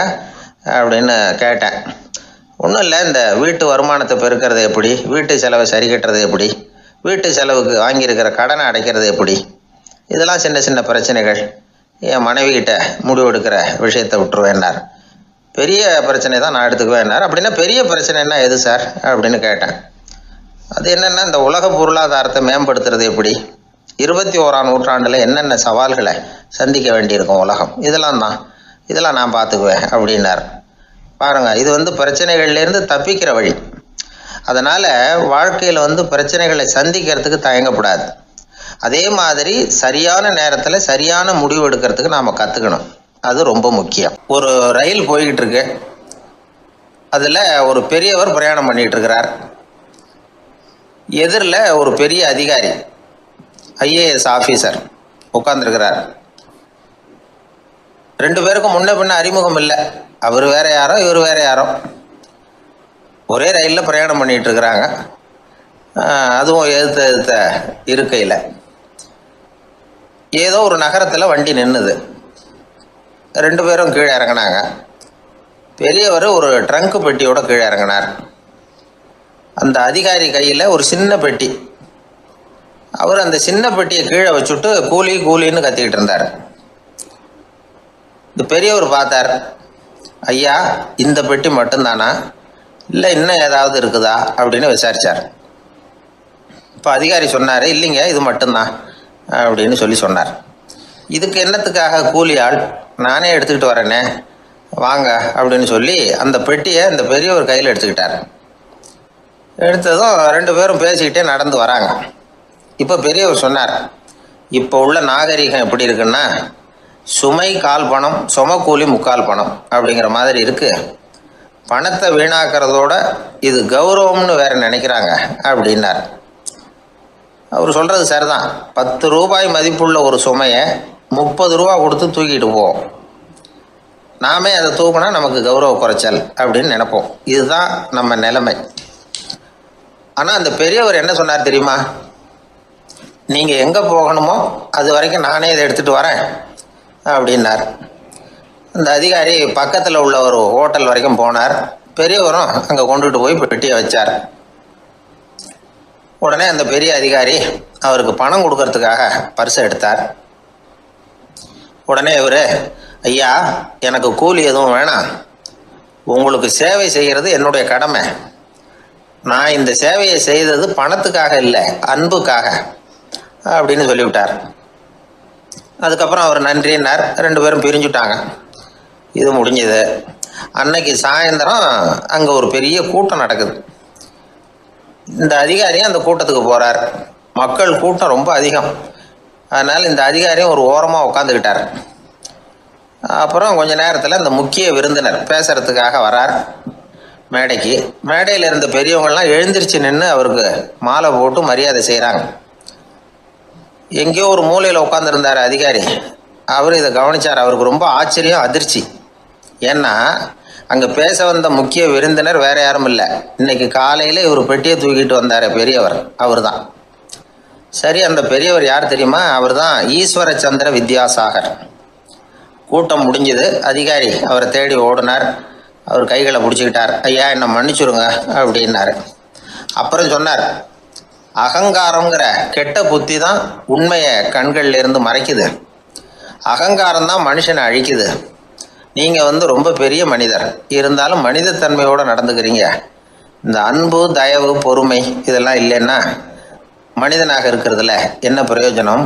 அப்படின்னு கேட்டேன். ஒன்றும் இல்லை, இந்த வீட்டு வருமானத்தை பெருக்கிறது எப்படி, வீட்டு செலவை சரி கட்டுறது எப்படி, வீட்டு செலவுக்கு வாங்கியிருக்கிற கடனை அடைக்கிறது எப்படி, இதெல்லாம் சின்ன சின்ன பிரச்சனைகள், என் மனைவிகிட்ட முடிவெடுக்கிற விஷயத்தை விட்டுருவேன்னார். பெரிய பிரச்சனை தான் நான் எடுத்துக்குவேன்னார். அப்படின்னா பெரிய பிரச்சனைன்னா எது சார் அப்படின்னு கேட்டேன். அது என்னென்னா, இந்த உலக பொருளாதாரத்தை மேம்படுத்துறது எப்படி, 21ஆம் நூற்றாண்டில் என்னென்ன சவால்களை சந்திக்க வேண்டியிருக்கும் உலகம், இதெல்லாம் நான் பார்த்துக்குவேன் அப்படின்னார். பாருங்கள், இது பிரச்சனைகள்லேருந்து தப்பிக்கிற வழி. அதனால் வாழ்க்கையில் பிரச்சனைகளை சந்திக்கிறதுக்கு தயங்கக்கூடாது. அதே மாதிரி சரியான நேரத்தில் சரியான முடிவு எடுக்கிறதுக்கு நாம் கற்றுக்கணும். அது ரொம்ப முக்கியம். ஒரு ரயில் போய்கிட்டு இருக்கு. அதில் ஒரு பெரியவர் பிரயாணம் பண்ணிகிட்டு இருக்கிறார். எதிரில் ஒரு பெரிய அதிகாரி, ஐஏஎஸ் ஆஃபீஸர் உட்காந்துருக்கிறார். 2 பேருக்கும் முன்ன பின்ன அறிமுகம் இல்லை. அவர் வேற யாரோ, இவர் வேற யாரோ. ஒரே ரயிலில் பிரயாணம் பண்ணிகிட்டு இருக்கிறாங்க. அதுவும் எதிர்த்த இருக்கையில். ஏதோ ஒரு நகரத்தில் வண்டி நின்றுது. 2 பேரும் கீழே இறங்கினாங்க. பெரியவர் ஒரு ட்ரங்கு பெட்டியோட கீழே இறங்கினார். அந்த அதிகாரி கையில் ஒரு சின்ன பெட்டி. அவர் அந்த சின்ன பெட்டியை கீழே வச்சுட்டு கூலி கூலின்னு கத்திக்கிட்டு இருந்தார். இந்த பெரியவர் பார்த்தார். ஐயா, இந்த பெட்டி மட்டும்தானா, இல்லை இன்னும் ஏதாவது இருக்குதா அப்படின்னு விசாரித்தார். இப்போ அதிகாரி சொன்னார், இல்லைங்க, இது மட்டும்தான் அப்படின்னு சொன்னார். இதுக்கு என்னத்துக்காக கூலி ஆள், நானே எடுத்துக்கிட்டு வரேனே, வாங்க அப்படின்னு சொல்லி அந்த பெட்டியை அந்த பெரியவர் கையில் எடுத்துக்கிட்டார். எடுத்ததும் 2 பேரும் பேசிக்கிட்டே நடந்து வராங்க. இப்போ பெரியவர் சொன்னார், இப்போ உள்ள நாகரிகம் எப்படி இருக்குன்னா, சுமை கால் பணம், சுமக்கூலி முக்கால் பணம் அப்படிங்கிற மாதிரி இருக்குது. பணத்தை வீணாக்கிறதோட இது கௌரவம்னு வேற நினைக்கிறாங்க அப்படின்னார். அவர் சொல்கிறது சரிதான். 10 ரூபாய் மதிப்புள்ள ஒரு சுமையை 30 ரூபா கொடுத்து தூக்கிட்டு போவோம். நாமே அதை தூக்குனா நமக்கு கௌரவ குறைச்சல் அப்படின்னு நினைப்போம். இதுதான் நம்ம நிலைமை. ஆனால் அந்த பெரியவர் என்ன சொன்னார் தெரியுமா? நீங்கள் எங்கே போகணுமோ அது வரைக்கும் நானே இதை எடுத்துகிட்டு வரேன் அப்படின்னார். அந்த அதிகாரி பக்கத்தில் உள்ள ஒரு ஹோட்டல் வரைக்கும் போனார். பெரியவரும் அங்கே கொண்டுட்டு போய் பெட்டியை வச்சார். உடனே அந்த பெரிய அதிகாரி அவருக்கு பணம் கொடுக்கறதுக்காக பர்ஸை எடுத்தார். உடனே இவர், ஐயா, எனக்கு கூலி எதுவும் வேணாம், உங்களுக்கு சேவை செய்கிறது என்னுடைய கடமை, நான் இந்த சேவையை செய்தது பணத்துக்காக இல்லை, அன்புக்காக அப்படின்னு சொல்லிவிட்டார். அதுக்கப்புறம் அவர் நன்றின்னார். 2 பேரும் பிரிஞ்சுட்டாங்க. இது முடிஞ்சது. அன்னைக்கு சாயந்தரம் அங்கே ஒரு பெரிய கூட்டம் நடக்குது. இந்த அதிகாரியும் அந்த கூட்டத்துக்கு போகிறார். மக்கள் கூட்டம் ரொம்ப அதிகம். அதனால் இந்த அதிகாரியும் ஒரு ஓரமாக உட்காந்துக்கிட்டார். அப்புறம் கொஞ்ச நேரத்தில் இந்த முக்கிய விருந்தினர் பேசுகிறதுக்காக வரார் மேடைக்கு. மேடையில் இருந்த பெரியவங்கள்லாம் எழுந்திரிச்சு நின்று அவருக்கு மாலை போட்டு மரியாதை செய்கிறாங்க. எங்கேயோ ஒரு மூலையில் உட்காந்துருந்தார் அதிகாரி. அவர் இதை கவனித்தார். அவருக்கு ரொம்ப ஆச்சரியம், அதிர்ச்சி. ஏன்னா அங்கே பேச வந்த முக்கிய விருந்தினர் வேற யாரும் இல்லை, இன்னைக்கு காலையில் இவர் பெட்டியை தூக்கிட்டு வந்தார் பெரியவர், அவர் தான். சரி, அந்த பெரியவர் யார் தெரியுமா? அவர் தான் ஈஸ்வர சந்திர வித்யாசாகர். கூட்டம் முடிஞ்சது. அதிகாரி அவரை தேடி ஓடினார். அவர் கைகளை பிடிச்சிக்கிட்டார். ஐயா, என்னை மன்னிச்சுருங்க அப்படின்னாரு. அப்புறம் சொன்னார், அகங்காரங்கிற கெட்ட புத்தி தான் உண்மையை கண்கள்ல இருந்து மறைக்குது, அகங்காரம் தான் மனுஷனை அழிக்குது. நீங்கள் ரொம்ப பெரிய மனிதர், இருந்தாலும் மனிதத்தன்மையோடு நடந்துக்கிறீங்க. இந்த அன்பு, தயவு, பொறுமை இதெல்லாம் இல்லைன்னா மனிதனாக இருக்கிறதுல என்ன பிரயோஜனம்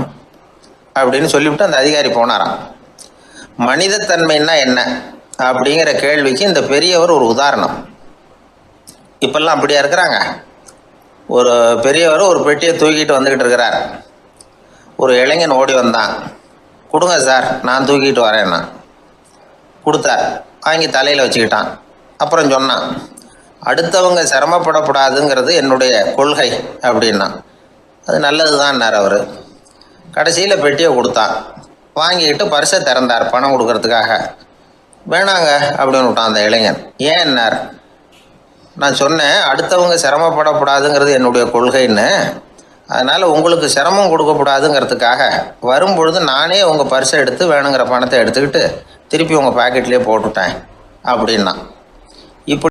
அப்படின்னு சொல்லிவிட்டு அந்த அதிகாரி போனாராம். மனிதத்தன்மைன்னா என்ன அப்படிங்கிற கேள்விக்கு இந்த பெரியவர் ஒரு உதாரணம். இப்பெல்லாம் அப்படியா இருக்கிறாங்க? ஒரு பெரியவர் ஒரு பெட்டியை தூக்கிட்டு வந்துக்கிட்டு இருக்கிறார். ஒரு இளைஞன் ஓடி வந்தான். கொடுங்க சார், நான் தூக்கிட்டு வரேன்னா. கொடுத்தார். வாங்கி தலையில் வச்சுக்கிட்டான். அப்புறம் சொன்னான், அடுத்தவங்க சிரமப்படக்கூடாதுங்கிறது என்னுடைய கொள்கை அப்படின்னா. அது நல்லது தான்னார் அவர். கடைசியில் பெட்டியை கொடுத்தான். வாங்கிக்கிட்டு பர்ஸை திறந்தார் பணம் கொடுக்கறதுக்காக. வேணாங்க அப்படின்னு விட்டான் அந்த இளைஞன். ஏன்னார்? நான் சொன்னேன் அடுத்தவங்க சிரமப்படக்கூடாதுங்கிறது என்னுடைய கொள்கைன்னு, அதனால் உங்களுக்கு சிரமம் கொடுக்கக்கூடாதுங்கிறதுக்காக வரும்பொழுது நானே உங்கள் பர்ஸை எடுத்து வேணுங்கிற பணத்தை எடுத்துக்கிட்டு திருப்பி உங்கள் பாக்கெட்லேயே போட்டுட்டேன் அப்படின்னா. இப்படி